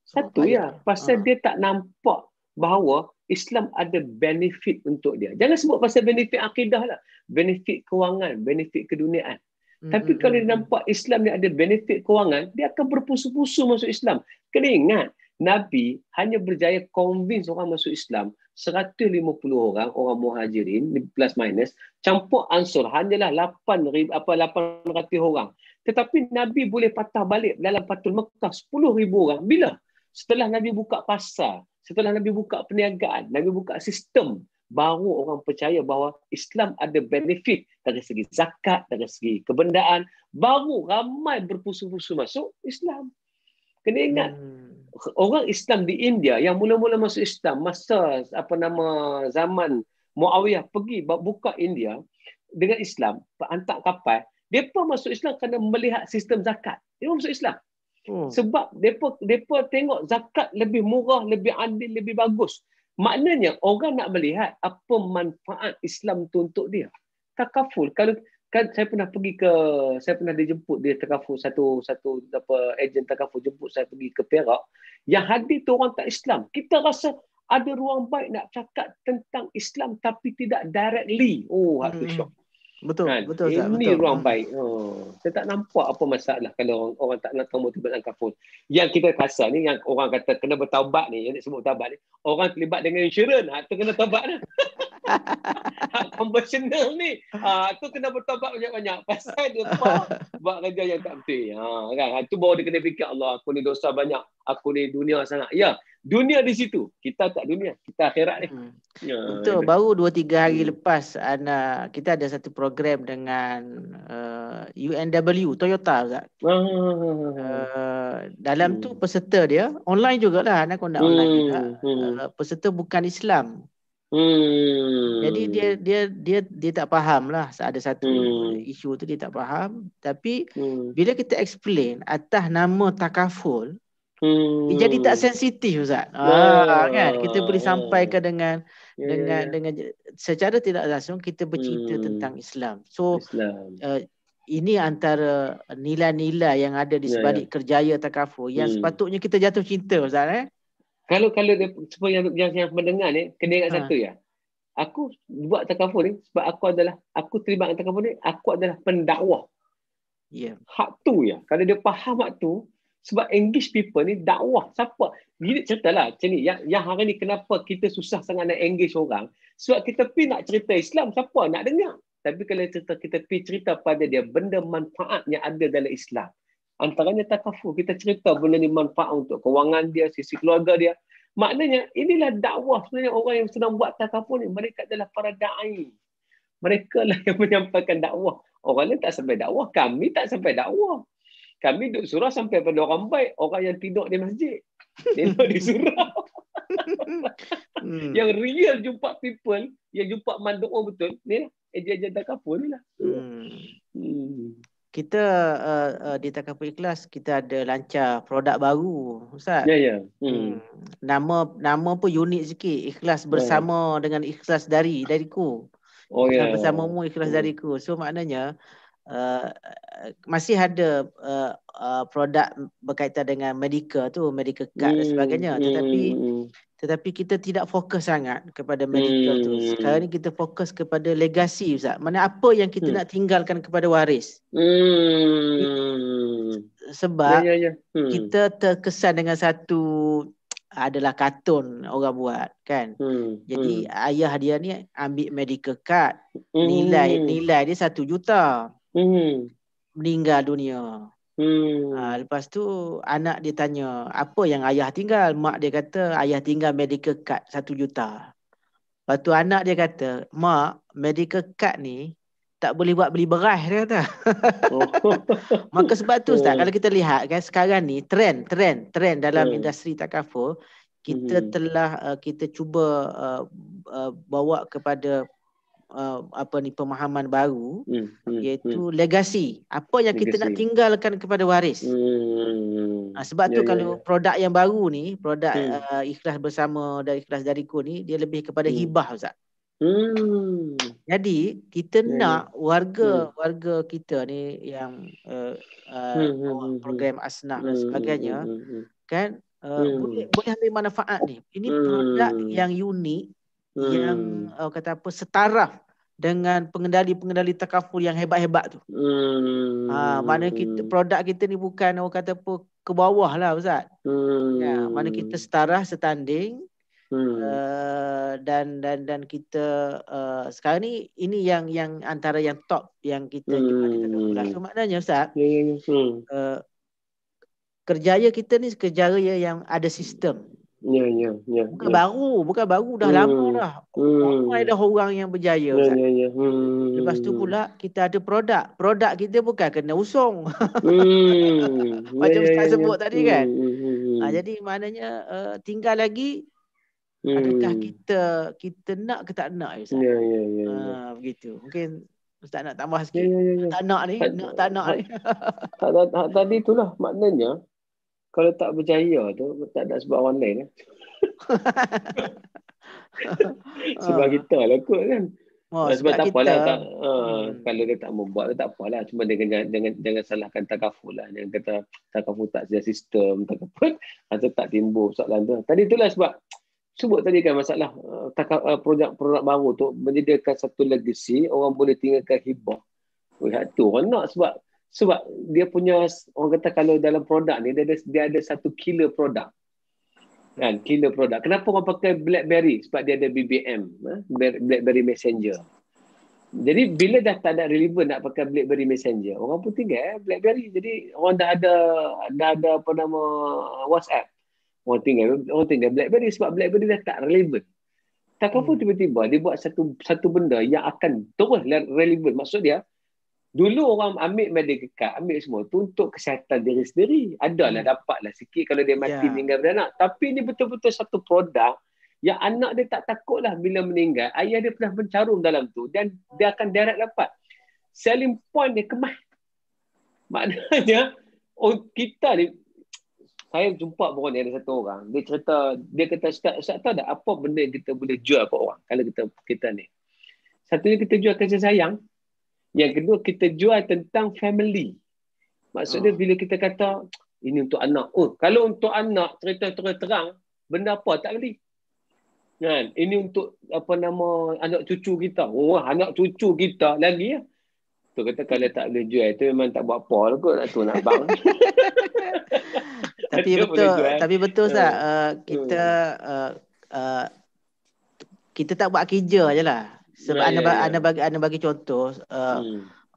Satu pasal dia tak nampak bahawa Islam ada benefit untuk dia. Jangan sebut pasal benefit akidah lah. Benefit kewangan, benefit keduniaan. Tapi kalau dia nampak Islam ni ada benefit kewangan, dia akan berpusu-pusu masuk Islam. Kena ingat, Nabi hanya berjaya convince orang masuk Islam 150 orang muhajirin plus minus, campur Ansur hanyalah 800 orang. Tetapi Nabi boleh patah balik dalam Fathul Makkah 10,000 orang. Bila? Setelah Nabi buka pasar, setelah Nabi buka perniagaan, Nabi buka sistem, baru orang percaya bahawa Islam ada benefit dari segi zakat, dari segi kebendaan, baru ramai berpusu-pusu masuk Islam. Kena ingat, orang Islam di India yang mula-mula masuk Islam masa zaman Muawiyah pergi buka India dengan Islam, hantar kapal, mereka masuk Islam kerana melihat sistem zakat. Dia masuk Islam. Sebab mereka tengok zakat lebih murah, lebih adil, lebih bagus. Maknanya orang nak melihat apa manfaat Islam tu untuk dia. Takaful. Kalau saya pernah dijemput dia takaful satu ejen takaful jemput saya pergi ke Perak, yang hadir tu orang tak Islam. Kita rasa ada ruang baik nak cakap tentang Islam tapi tidak directly. Hatu syok. Betul, kan? betul. Ini ruang baik. Saya tak nampak apa masalah kalau orang tak nak tahu motivasi takaful. Yang kita rasa ni, yang orang kata kena bertaubat ni, yang disebut taubat ni, orang terlibat dengan insurans, tu kena taubat ni. Conventional ni, tu kena bertaubat banyak-banyak. Pasal dia buat kerja yang tak betul. Kan? Tu baru dia kena fikir, Allah, aku ni dosa banyak. Aku ni dunia sangat. Ya, dunia di situ. Kita tak dunia. Kita akhirat ni. Betul. Baru 2-3 hari lepas kita ada satu program dengan UNW Toyota. Dalam tu peserta dia online jugalah, anaconda online juga. Peserta bukan Islam. Jadi dia tak faham lah, ada satu isu tu dia tak faham. Tapi bila kita explain atas nama takaful, dia jadi tak sensitif Ustaz. Kan kita boleh sampaikan dengan secara tidak langsung kita bercerita tentang Islam. So ini antara nilai-nilai yang ada di sebalik kerjaya takaful yang sepatutnya kita jatuh cinta Ustaz. Kalau dia supaya yang mendengar ni kena ingat satu ya. Aku buat takaful ni sebab aku terlibat dengan takaful ni, aku adalah pendakwah. Hak tu ya. Kalau dia faham hak tu, sebab engage people ni dakwah. Siapa? Gini ceritalah macam ni. Yang hari ni kenapa kita susah sangat nak engage orang? Sebab kita pergi nak cerita Islam, siapa nak dengar? Tapi kalau kita pergi cerita pada dia benda manfaat yang ada dalam Islam. Antaranya takaful. Kita cerita benda ni manfaat untuk kewangan dia, sisi keluarga dia. Maknanya inilah dakwah sebenarnya orang yang sedang buat takaful ni. Mereka adalah para da'i. Mereka lah yang menyampaikan dakwah. Orang lain tak sampai dakwah. Kami tak sampai dakwah. Kami duduk surau sampai pada orang baik. Orang yang tidur di masjid. Tidur di surau. Yang real jumpa people, yang jumpa mando'o betul, ni lah. Ejen-ejen takaful ni lah. Kita di Takaful Ikhlas kita ada lancar produk baru Ustaz. Ya. Nama pun unik sikit. Ikhlas bersama dengan ikhlas dariku. Bersamamu ikhlas dariku. So maknanya masih ada produk berkaitan dengan medical card dan sebagainya, tetapi kita tidak fokus sangat kepada medical tu. Sekarang ni kita fokus kepada legasi Ustaz. Mana apa yang kita nak tinggalkan kepada waris. Sebab kita terkesan dengan satu adalah kartun orang buat kan. Jadi ayah dia ni ambil medical card, nilai dia 1 juta. meninggal dunia. Lepas tu anak dia tanya, apa yang ayah tinggal? Mak dia kata, ayah tinggal medical card 1 juta. Lepas tu anak dia kata, mak, medical card ni tak boleh buat beli beras, dia kata. Maka sebab tu Ustaz, kalau kita lihat kan sekarang ni trend dalam industri takaful, kita telah kita cuba bawa kepada pemahaman baru, iaitu legasi. Apa yang kita nak tinggalkan kepada waris. Sebab tu kalau produk yang baru ni, produk Ikhlas Bersama dan Ikhlas Dariku ni, dia lebih kepada hibah, Ustaz. Jadi kita nak warga kita ni yang program asnaf dan sebagainya kan boleh ambil manfaat ni. Ini produk yang unik, yang kata apa, setaraf dengan pengendali takaful yang hebat-hebat tu. Mana kita produk kita ni bukan orang kata apa ke bawah lah, Ustaz. Ya, mana kita setara, setanding. Dan kita sekarang ni ini yang antara yang top yang kita jumpa di takaful. So maknanya Ustaz, kerjaya kita ni kerjaya yang ada sistem. Bukan baru, dah lama dah. Ramai dah orang yang berjaya, Ustaz. Lepas tu pula kita ada produk. Produk kita bukan kena usung. Macam Ustaz sebut tadi kan. Jadi maknanya tinggal lagi, adakah kita nak ke tak nak, Ustaz? Begitu. Mungkin Ustaz nak tambah sikit. Tak nak ni. Tadi itulah maknanya, kalau tak berjaya tu tak ada sebab orang lain. Sebab kita lah kot kan. Sebab tak apalah kalau dia tak membuat tak apalah, cuma dia jangan salahkan takaful lah. Jangan kata takaful tak sedia sistem, takaful atau tak timbul soalan tu. Tadi itulah sebab sebut tadi kan masalah produk baru tu menyediakan satu legacy, orang boleh tinggalkan hibah. Tu orang nak sebab dia punya, orang kata kalau dalam produk ni dia ada satu killer produk. Kan, killer produk. Kenapa orang pakai BlackBerry? Sebab dia ada BBM, BlackBerry Messenger. Jadi bila dah tak ada relevan nak pakai BlackBerry Messenger, orang pun tinggal BlackBerry. Jadi orang dah ada apa nama WhatsApp. Orang tinggal BlackBerry sebab BlackBerry dah tak relevan. Tak apa tiba-tiba dia buat satu benda yang akan terus relevan. Maksud dia, dulu orang ambil medical card, ambil semua tu untuk kesihatan diri sendiri. Adalah dapatlah sikit kalau dia mati meninggal beranak. Tapi ni betul-betul satu produk yang anak dia tak takut lah bila meninggal. Ayah dia pernah mencarum dalam tu dan dia akan direct dapat. Selling point dia kemas. Maknanya kita ni, saya jumpa baru ni ada satu orang, dia kata Ustaz tahu tak apa benda yang kita boleh jual ke orang kalau kita ni. Satunya kita jual kasih sayang. Yang kedua kita jual tentang family. Maksudnya bila kita kata ini untuk anak. Kalau untuk anak cerita terang, benda apa tak beli. Kan? Ini untuk apa nama anak cucu kita. Anak cucu kita lagi ya. Tu kata kalau tak boleh jual tu memang tak buat apa lah kot nak bang. Tapi betul Ustaz, kita tak buat kerja je lah. Sebab anda bagi contoh,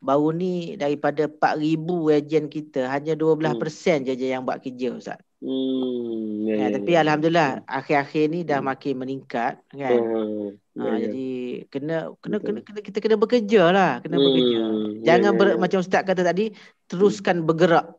baru ni daripada 4,000 ejen kita, hanya 12% je yang buat kerja, Ustaz. Tapi alhamdulillah akhir-akhir ni dah makin meningkat kan. Jadi kita kena bekerja lah, bekerja. Jangan macam Ustaz kata tadi, teruskan bergerak.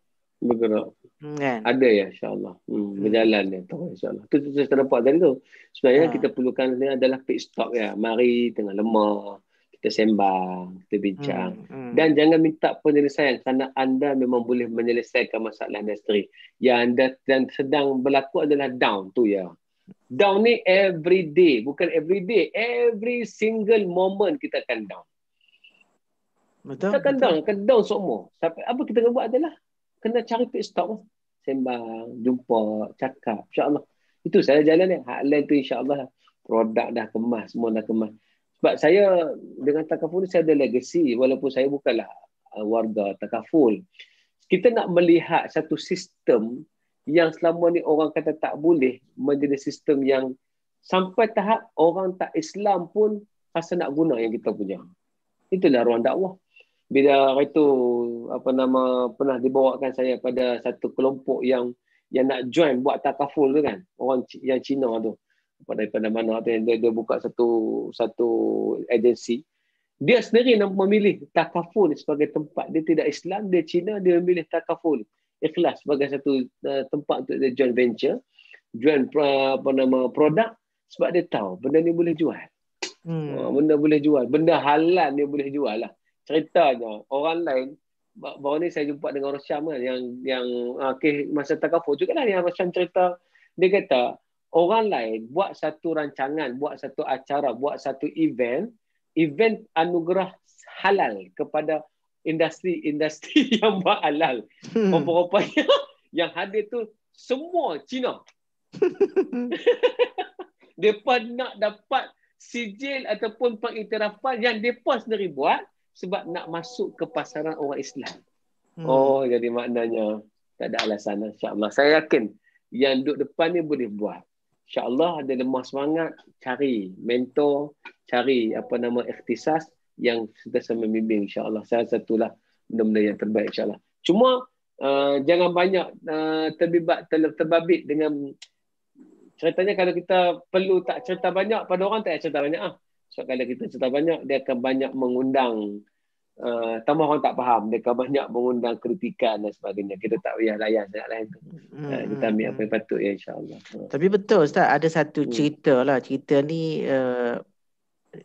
Kan? Ada ya, insyaAllah. Berjalan ya, insyaAllah. Itu saya nampak tadi tu. Sebenarnya kita perlukan ni adalah pit stop ya. Mari tengah lemah, kita sembang, kita bincang. Dan jangan minta penyelesaian kerana anda memang boleh menyelesaikan masalah industri. Yang anda sedang berlaku adalah down tu ya. Down ni every day. Bukan every day. Every single moment kita akan down. Kita akan down semua. Apa kita kena buat adalah kena cari pit stop. Sembang, jumpa, cakap. InsyaAllah. Itu saya jalan ni. Hak lain tu insyaAllah. Produk dah kemas. Semua dah kemas. Sebab saya dengan takaful ni saya ada legacy. Walaupun saya bukanlah warga takaful. Kita nak melihat satu sistem yang selama ni orang kata tak boleh menjadi sistem yang sampai tahap orang tak Islam pun rasa nak guna yang kita punya. Itulah ruang dakwah. bila itu pernah dibawakan saya pada satu kelompok yang nak join buat takaful tu kan, orang yang Cina tu daripada mana tu, dia buka satu agensi. Dia sendiri nak memilih takaful sebagai tempat. Dia tidak Islam, dia Cina, dia memilih takaful ikhlas sebagai satu tempat untuk dia join venture, join produk, sebab dia tahu benda ni boleh jual. Benda boleh jual, benda halal dia boleh jual lah. Ceritanya orang lain, baru ni saya jumpa dengan orang Syam kan, yang masa takaful juga lah, yang Syam cerita, dia kata orang lain buat satu rancangan, buat satu acara, buat satu event anugerah halal kepada industri yang buat halal. Rupa-rupanya yang hadir tu semua Cina. Mereka nak dapat sijil ataupun pengiktirafan yang mereka sendiri buat sebab nak masuk ke pasaran orang Islam. Jadi maknanya tak ada alasan. InsyaAllah saya yakin yang duduk depan ni boleh buat. InsyaAllah ada lemah semangat, cari mentor, cari ikhtisas yang sentiasa membimbing, insyaAllah. Saya satulah benda-benda yang terbaik, insyaAllah. Cuma jangan banyak terbabit dengan ceritanya. Kalau kita perlu tak cerita banyak, pada orang tak cerita banyak. So kalau kita cerita banyak, dia akan banyak mengundang tambah orang tak faham, dia akan banyak mengundang kritikan dan sebagainya. Kita tak payah layan sangat lain tu. Kita ambil apa yang patut ya, insyaAllah. Tapi betul Ustaz, ada satu cerita lah. Cerita ni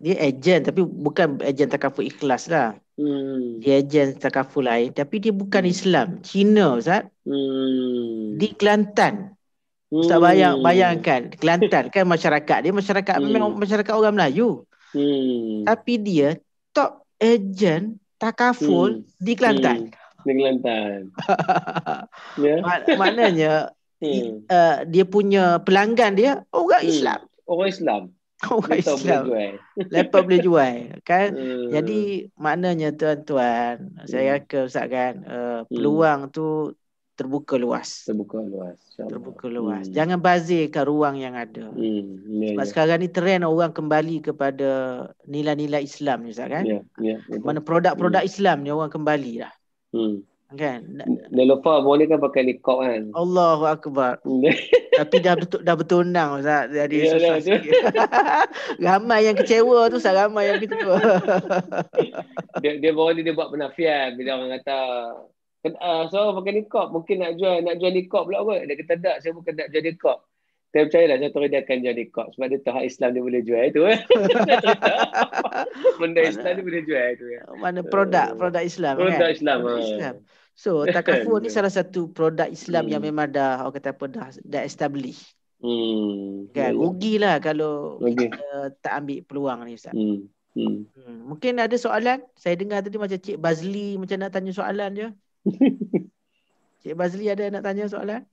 dia ejen, tapi bukan ejen takaful ikhlas lah. Dia ejen takaful lain, tapi dia bukan Islam, Cina Ustaz. Di Kelantan. Ustaz bayangkan, Kelantan kan masyarakat dia memang masyarakat orang Melayu. Tapi dia top ejen takaful di Kelantan. Di Kelantan. Maknanya dia punya pelanggan dia orang Islam. Orang Islam. Orang Islam. Lepas boleh jual kan. Jadi maknanya tuan-tuan, saya rasa Ustaz kan, peluang tu terbuka luas. Terbuka luas. Jangan bazirkan ruang yang ada. Sebab sekarang ni trend orang kembali kepada nilai-nilai Islam ni Ustaz kan. Mana produk-produk Islam ni orang kembali dah. Kan? Nelofa boleh kan pakai niqab kan. Allahu Akbar. Tapi dah bertunang Ustaz. Jadi susah sikit. Ramai yang kecewa tu Ustaz, ramai yang kecewa. dia baru ni dia buat penafian bila orang kata so pakai niqab, mungkin nak jual niqab pula kot. Dia kata tak, saya bukan nak jual niqab. Saya percayalah satu hari dia akan jual niqab sebab dia tahu hak Islam dia boleh jual itu. Benda Islam dia boleh jual itu. Mana produk Islam produk kan? Islam. So takaful ni salah satu produk Islam yang memang dah establish. Kan rugilah kalau kita tak ambil peluang ni Ustaz. Mungkin ada soalan. Saya dengar tadi macam Cik Bazli macam nak tanya soalan je. Cik Bazli ada nak tanya soalan?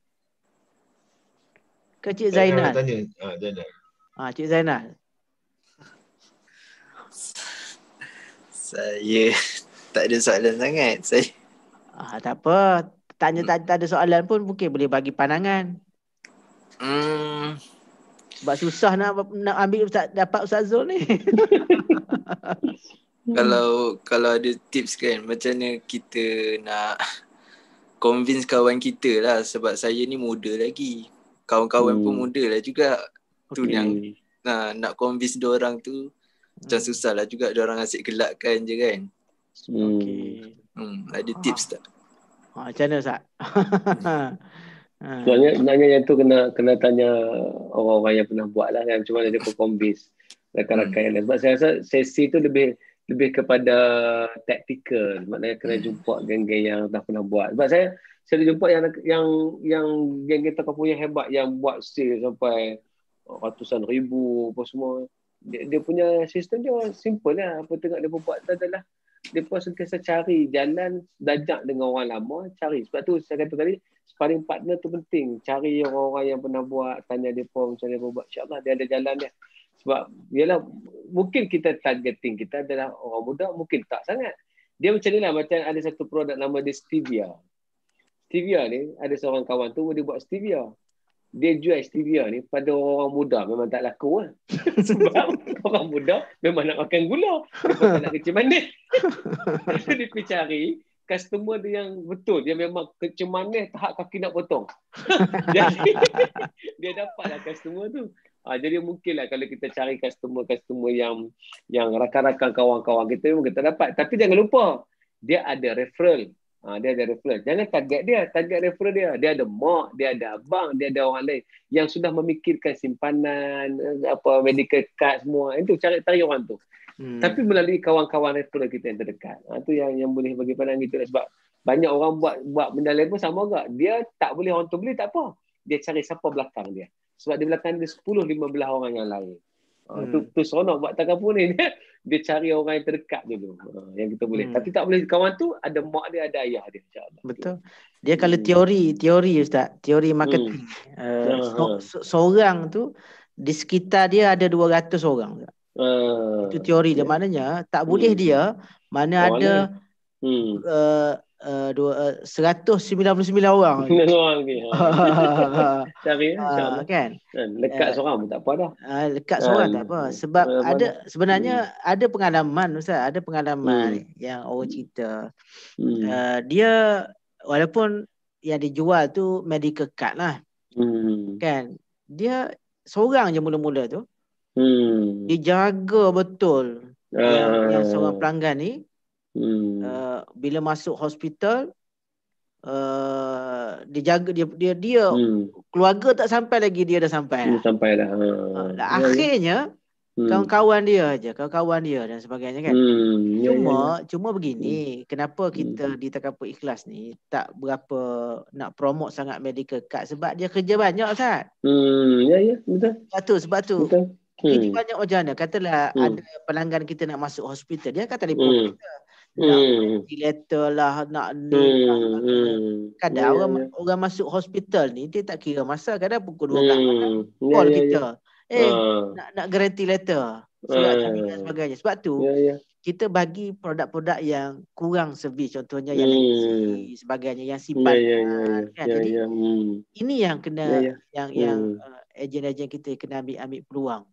Ke Cik Zainal? Cik Zainal. Saya tak ada soalan sangat. Tak apa. Tak ada soalan pun mungkin boleh bagi pandangan. Sebab susah nak ambil dapat Ustaz Zul ni. Kalau ada tips kan, macam mana kita nak convince kawan kita lah. Sebab saya ni muda lagi, kawan-kawan pun muda lah juga. Tu yang nak convince diorang tu macam susah lah juga. Diorang asyik gelakkan je kan. Ada tips tak? Macam mana Ustaz? Sebenarnya yang tu kena tanya orang-orang yang pernah buat lah kan, macam mana dia convince rakan-rakan yang lain. Sebab saya rasa sesi tu lebih kepada taktikal, maknanya kena jumpa geng-geng yang dah pernah buat. Sebab saya ada jumpa yang geng-geng takaful yang hebat yang buat sale sampai ratusan ribu apa semua. Dia punya sistem dia simple lah. Apa tengok dia buat adalah dia pun sentiasa cari jalan dajak dengan orang lama, cari. Sebab tu saya kata tadi, sparring partner tu penting. Cari orang-orang yang pernah buat, tanya dia pun macam dia buat. InsyaAllah dia ada jalan dia. Sebab yalah, mungkin kita targeting kita adalah orang muda, mungkin tak sangat. Dia macam ni lah, macam ada satu produk nama dia Stevia. Stevia ni, ada seorang kawan tu dia buat Stevia. dia jual stevia ni pada orang muda memang tak laku lah. Sebab orang muda memang nak makan gula, mereka tak nak kecil manis. Dia pergi cari customer dia yang betul, dia memang kecil manis tahap kaki nak potong. Jadi dia dapatlah customer tu. Jadi mungkinlah kalau kita cari customer yang rakan-rakan kawan-kawan kita memang kita dapat. Tapi jangan lupa dia ada referral. Dia ada referral. Jangan target referral dia. Dia ada mak, dia ada abang, dia ada orang lain yang sudah memikirkan simpanan, medical card semua. Itu cari orang tu. Tapi melalui kawan-kawan referral kita yang terdekat. Itu yang boleh bagi pandangan kita. Sebab banyak orang buat benda lain pun sama juga. Dia tak boleh orang tu beli, tak apa. Dia cari siapa belakang dia. Sebab di belakang dia 10-15 orang yang lain. Tu seronok buat takaful ni. Dia cari orang yang terdekat dulu yang kita boleh. Tapi tak boleh kawan tu ada mak dia, ada ayah dia, insya-Allah. Betul. Dia kalau teori Ustaz, teori marketing. Seorang tu di sekitar dia ada 200 orang. Itu teori dia. Maknanya tak boleh dia mana orang ada 199 orang. Cari kan? Dekat seorang pun tak apa dah. Dekat seorang tak apa. Sebab sebenarnya ada pengalaman Ustaz, ada pengalaman yang orang cerita. Dia walaupun yang dijual tu medical card lah. Kan? Dia seorang je mula-mula tu. Dia jaga betul yang seorang pelanggan ni. Bila masuk hospital dia jaga dia keluarga tak sampai lagi, dia dah sampai dah. Akhirnya kawan-kawan dia dan sebagainya kan. Cuma begini, kenapa kita di Takaful Ikhlas ni tak berapa nak promote sangat medical card, sebab dia kerja banyak Ustaz. Betul. Sebab tu kerja banyak macam mana. Katalah ada pelanggan kita nak masuk hospital, dia akan telefon kita. Nak letter lah, nak ni kadang orang masuk hospital ni dia tak kira masa, kadang pukul 12 malam call kita nak guarantee letter, surat jaminan dan sebagainya. Sebab tu kita bagi produk-produk yang kurang servis, contohnya yang sebagainya, yang simpanan kan. Jadi ini yang kena yang ejen-ejen kita kena ambil peluang.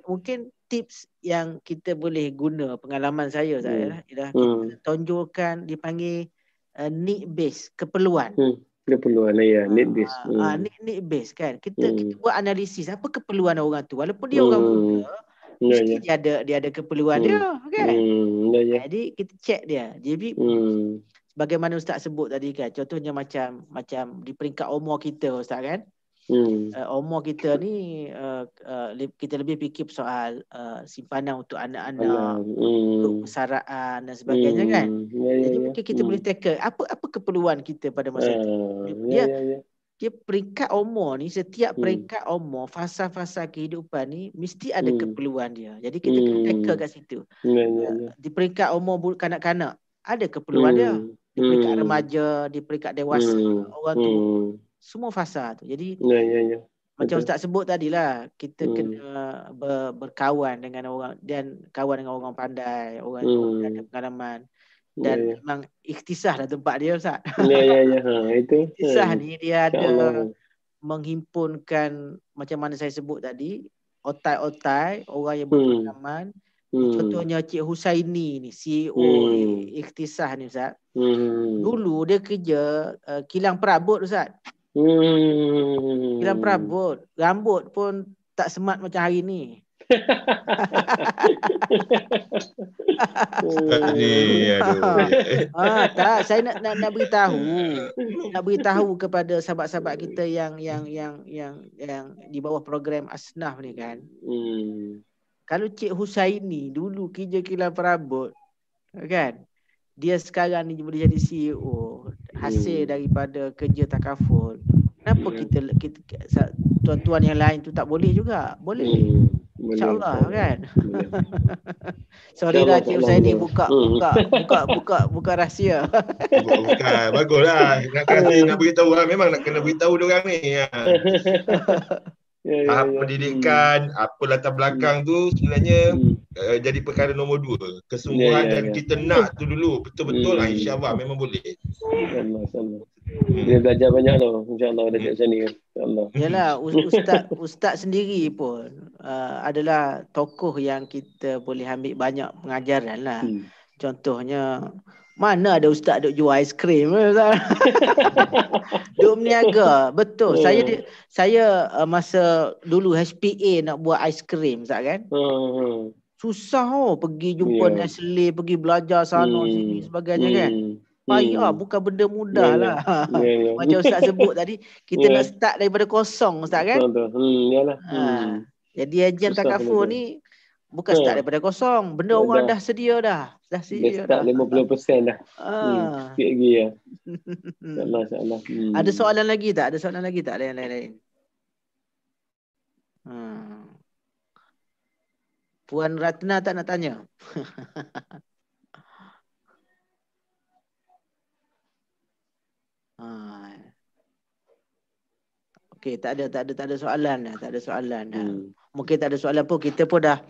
Mungkin tips yang kita boleh guna, pengalaman saya ialah kita tonjolkan, dipanggil need base, keperluan. Need base. Need base kan. Kita buat analisis apa keperluan orang tu. Walaupun dia orang muda, mesti dia ada keperluan dia kan. Jadi kita check dia. Jadi bagaimana Ustaz sebut tadi kan, contohnya macam di peringkat umur kita Ustaz kan. Umur kita ni kita lebih fikir soal simpanan untuk anak-anak, untuk persaraan dan sebagainya kan. Jadi mungkin kita boleh tackle apa keperluan kita pada masa itu. Dia peringkat umur ni, setiap peringkat umur, fasa-fasa kehidupan ni mesti ada keperluan dia. Jadi kita kena tackle kat situ. Di peringkat umur kanak-kanak ada keperluan dia. Di peringkat remaja, di peringkat dewasa, orang tu semua fasa tu. Jadi macam Ustaz sebut tadilah, kita kena berkawan dengan orang dan kawan dengan orang pandai, orang yang ada pengalaman. Dan memang ikhtisar lah tempat dia Ustaz. Itu. Ikhtisar ni dia ada menghimpunkan, macam mana saya sebut tadi, otai-otai orang yang berpengalaman. Contohnya Cik Husaini ni, CEO ikhtisar ni Ustaz. Dulu dia kerja kilang perabot Ustaz. Kilang perabot, rambut pun tak smart macam hari ni. Tak, saya nak beritahu kepada sahabat-sahabat kita yang di bawah program Asnaf ni kan. Kalau Cik Husaini dulu kerja kilang perabot kan, dia sekarang ni boleh jadi CEO hasil daripada kerja takaful. Kenapa kita tuan-tuan yang lain tu tak boleh juga? Boleh. InsyaAllah kan. Sorry lah Cik Husaini buka rahsia. Bukan. Baguslah. Nak beritahu lah. Memang nak kena beritahu diorang ni. Pendidikan, apa latar belakang tu sebenarnya jadi perkara nombor 2. Kesungguhan dan kita nak tu dulu betul-betul insya-Allah memang boleh. Dia belajar banyak tau. InsyaAllah dekat sini. InsyaAllah. Yalah, ustaz sendiri pun adalah tokoh yang kita boleh ambil banyak pengajaran lah. Contohnya, mana ada ustaz duk jual aiskrim? Duk berniaga. Betul. Saya masa dulu HPA nak buat aiskrim, Ustaz kan? Susah pergi jumpa Nestle, pergi belajar sana sini sebagainya kan. Payah, bukan benda mudah lah. Macam Ustaz sebut tadi, kita nak start daripada kosong, Ustaz kan? Yalah. Jadi ajian takaful ni bukan start daripada kosong. Benda orang dah sedia dah. Dah sedia dah. dah. 50% dah. Sikit lagi ya. InsyaAllah. Ada soalan lagi tak? Ada soalan lagi tak? Ada yang lain-lain? Puan Ratna tak nak tanya? Okey, tak ada soalan dah. Tak ada soalan dah. Mungkin tak ada soalan pun, kita pun dah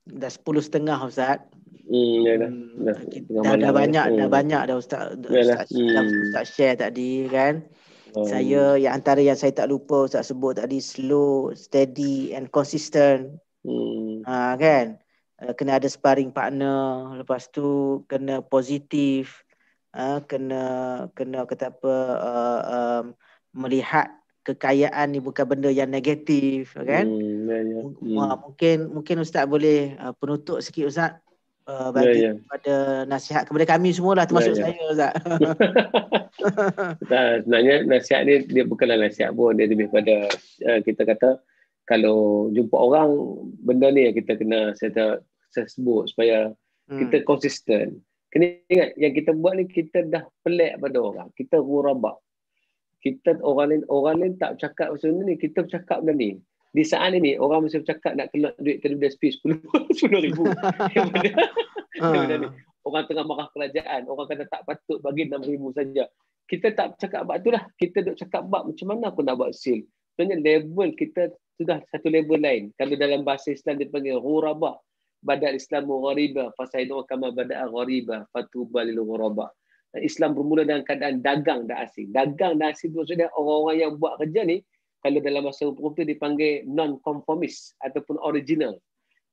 10:30 Ustaz. Dah banyak dah Ustaz share tadi kan. Saya yang antara yang saya tak lupa Ustaz sebut tadi, slow, steady and consistent. Kan? Kena ada sparring partner, lepas tu kena positif, kena kata apa, melihat kekayaan ni bukan benda yang negatif, kan? Mungkin Ustaz boleh penutup sikit Ustaz, bagi kepada nasihat kepada kami semualah, termasuk saya Ustaz. Sebenarnya nasihat ni dia bukanlah nasihat pun, dia lebih pada kita kata kalau jumpa orang, benda ni yang kita kena saya sebut supaya kita konsisten. Kena ingat yang kita buat ni, kita dah pelik pada orang, kita ghuraba. Kita orang lain tak bercakap macam ni, kita bercakap benda ni. Di saat ini orang mesti bercakap nak keluar duit televisi SP 10,000. Orang tengah marah kerajaan, orang kata tak patut bagi 6,000 saja. Kita tak bercakap bab itulah, kita duk cakap bab macam mana aku nak buat sale. Sebenarnya level kita sudah satu level lain. Kalau dalam bahasa Islam dia panggil ghuraba. Badal Islamu ghariba fasaidu kama bada'a ghariba fatuba lil ghuraba. Islam bermula dengan keadaan dagang dan asing. Dagang dan asing itu maksudnya orang-orang yang buat kerja ni, kalau dalam bahasa hukum tu dipanggil non-conformist ataupun original.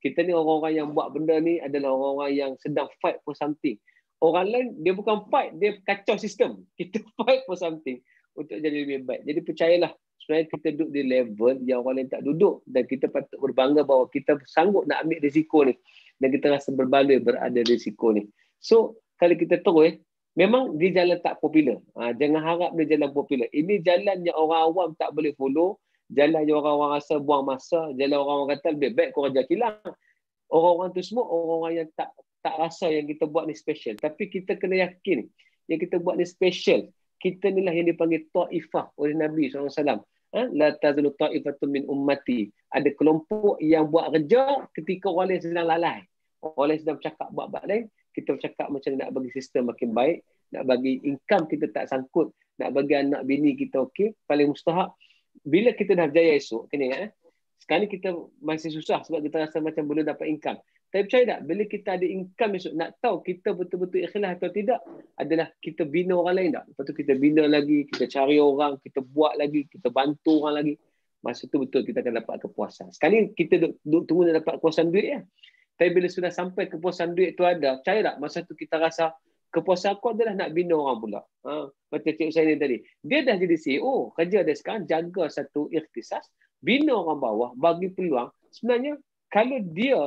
Kita ni orang-orang yang buat benda ni adalah orang-orang yang sedang fight for something. Orang lain dia bukan fight, dia kacau sistem. Kita fight for something untuk jadi lebih baik. Jadi percayalah, sebenarnya kita duduk di level yang orang lain tak duduk, dan kita patut berbangga bahawa kita sanggup nak ambil risiko ni, dan kita rasa berbaloi berada risiko ni. So kalau kita terus, memang dia jalan tak popular. Jangan harap dia jalan popular. Ini jalan yang orang awam tak boleh follow. Jalan yang orang-orang rasa buang masa. Jalan orang-orang kata lebih baik kau kerja kilang. Orang-orang tu semua orang-orang yang tak rasa yang kita buat ni special. Tapi kita kena yakin yang kita buat ni special. Kita inilah yang dipanggil ta'ifah oleh Nabi SAW. La tazalu ta'ifatun min ummati. Ada kelompok yang buat kerja ketika orang lain sedang lalai. Orang lain sedang bercakap buat-buat lain. Kita bercakap macam nak bagi sistem makin baik, nak bagi income kita tak sangkut, nak bagi anak bini kita okey, paling mustahak. Bila kita dah berjaya esok, kena ingat sekarang ni kita masih susah sebab kita rasa macam belum dapat income. Tapi percaya tak, bila kita ada income esok, nak tahu kita betul-betul ikhlas atau tidak, adalah kita bina orang lain tak? Lepas tu kita bina lagi, kita cari orang, kita buat lagi, kita bantu orang lagi. Masa tu betul kita akan dapat kepuasan. Sekarang ni kita duk tunggu nak dapat kepuasan duit ya. Tapi bila sudah sampai kepuasan duit tu ada, percaya tak, masa tu kita rasa kepuasan aku adalah nak bina orang pula. Macam Cik Usaini tadi. Dia dah jadi CEO. Kerja dia sekarang jaga satu ikhtisas, bina orang bawah, bagi peluang. Sebenarnya kalau dia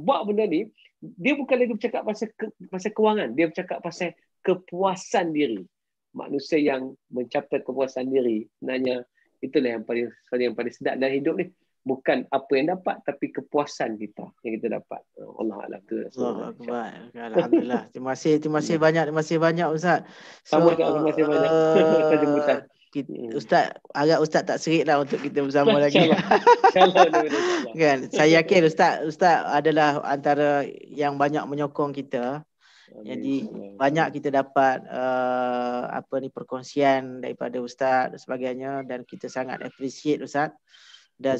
buat benda ni, dia bukan lagi bercakap pasal kewangan. Dia bercakap pasal kepuasan diri. Manusia yang mencapai kepuasan diri, sebenarnya itulah yang paling sedap dalam hidup ni. Bukan apa yang dapat, tapi kepuasan kita yang kita dapat. Allah Alam tu. Alhamdulillah. Terima kasih banyak Ustaz. Sama terima kasih banyak. Ustaz, agak Ustaz tak serik lah untuk kita bersama lagi. Kan, saya yakin Ustaz adalah antara yang banyak menyokong kita. Jadi banyak kita dapat perkongsian daripada Ustaz dan sebagainya, dan kita sangat appreciate Ustaz. Dan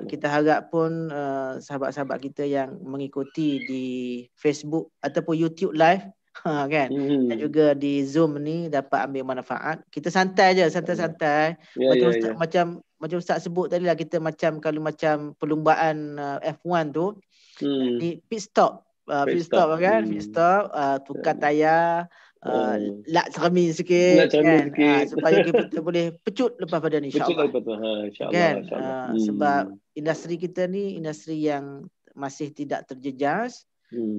kita harap pun sahabat-sahabat kita yang mengikuti di Facebook ataupun YouTube live Kan. Dan juga di Zoom ni dapat ambil manfaat. Kita santai je, santai-santai. Macam Ustaz sebut tadi lah, kita macam kalau macam perlumbaan F1 tu, di pit stop kan, pit stop, tukar tayar, lak cermin sikit kan, supaya kita boleh pecut lepas pada ni, insya-Allah. Kan, sebab industri kita ni industri yang masih tidak terjejas.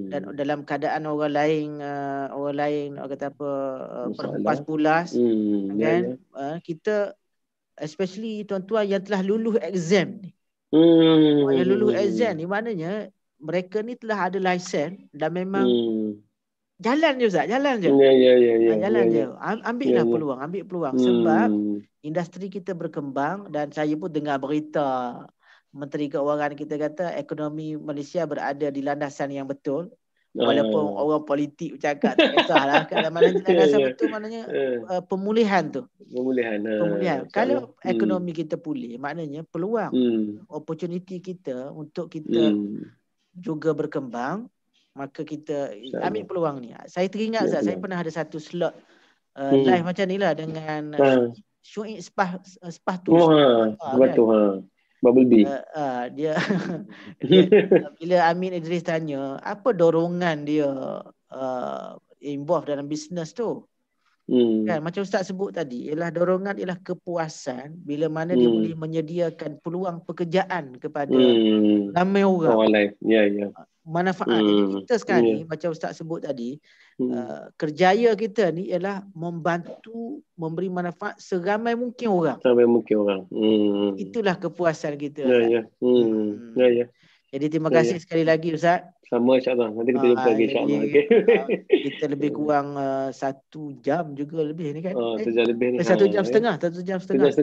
Dan dalam keadaan orang lain orang kata apa, berpulas-pulas kan, kita especially tuan-tuan yang telah lulus exam ni, yang lulus exam ni maknanya mereka ni telah ada lesen dan memang jalan je Ustaz, jalan je. Jalan je. Ambil peluang sebab industri kita berkembang. Dan saya pun dengar berita Menteri Keuangan kita kata ekonomi Malaysia berada di landasan yang betul. Walaupun orang politik bercakap tak kisahlah, kalau mana landasan betul maknanya pemulihan tu. Pemulihan. Kalau ekonomi kita pulih, maknanya peluang, opportunity kita untuk kita juga berkembang, maka kita ambil peluang ni. Saya teringat Ustaz, saya pernah ada satu slot live macam ni lah dengan Syuib Sepatu. Betul. Bubble Bee. Dia bila Amin Idris tanya apa dorongan dia involve dalam bisnes tu, kan, macam Ustaz sebut tadi, ialah dorongan ialah kepuasan bila mana dia boleh menyediakan peluang pekerjaan kepada ramai orang. Manfaat. Jadi kita sekarang ni macam Ustaz sebut tadi, kerjaya kita ni ialah membantu memberi manfaat seramai mungkin orang. Itulah kepuasan kita. Jadi terima kasih sekali lagi Ustaz. Sama, insya-Allah. Nanti kita jumpa lagi, insya-Allah. Kita lebih kurang 1 jam juga lebih ni kan. 1 jam lebih ni. 1 jam setengah. 1 jam setengah.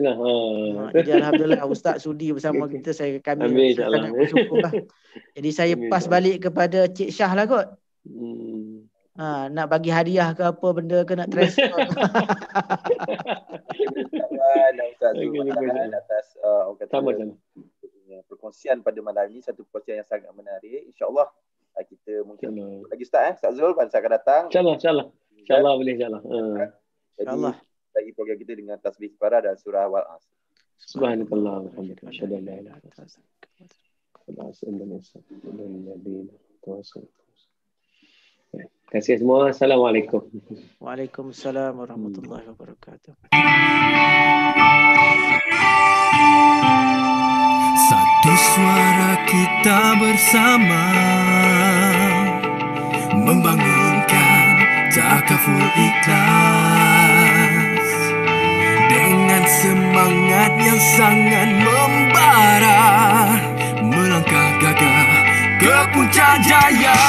Jadi alhamdulillah Ustaz sudi bersama kita. Kami sangat bersyukur lah. Jadi saya pas balik kepada Cik Syah lah kot. Nak bagi hadiah ke apa benda ke, nak transfer. Ustaz Zul atas sama-sama perkongsian pada malam ini, satu perkongsian yang sangat menarik. InsyaAllah kita mungkin lagi Ustaz Zul pada saat akan datang. InsyaAllah boleh, insyaAllah. Jadi lagi program kita dengan tasbih kifarah dan surah Wal-Asr. Subhanallah walhamdulillah, asyhadu an la ilaha illallah. Terima kasih semua. Assalamualaikum. Waalaikumsalam warahmatullahi wabarakatuh. Satu suara kita bersama membangunkan takaful ikhlas dengan semangat yang sangat membara, melangkah gagah ke puncak jaya.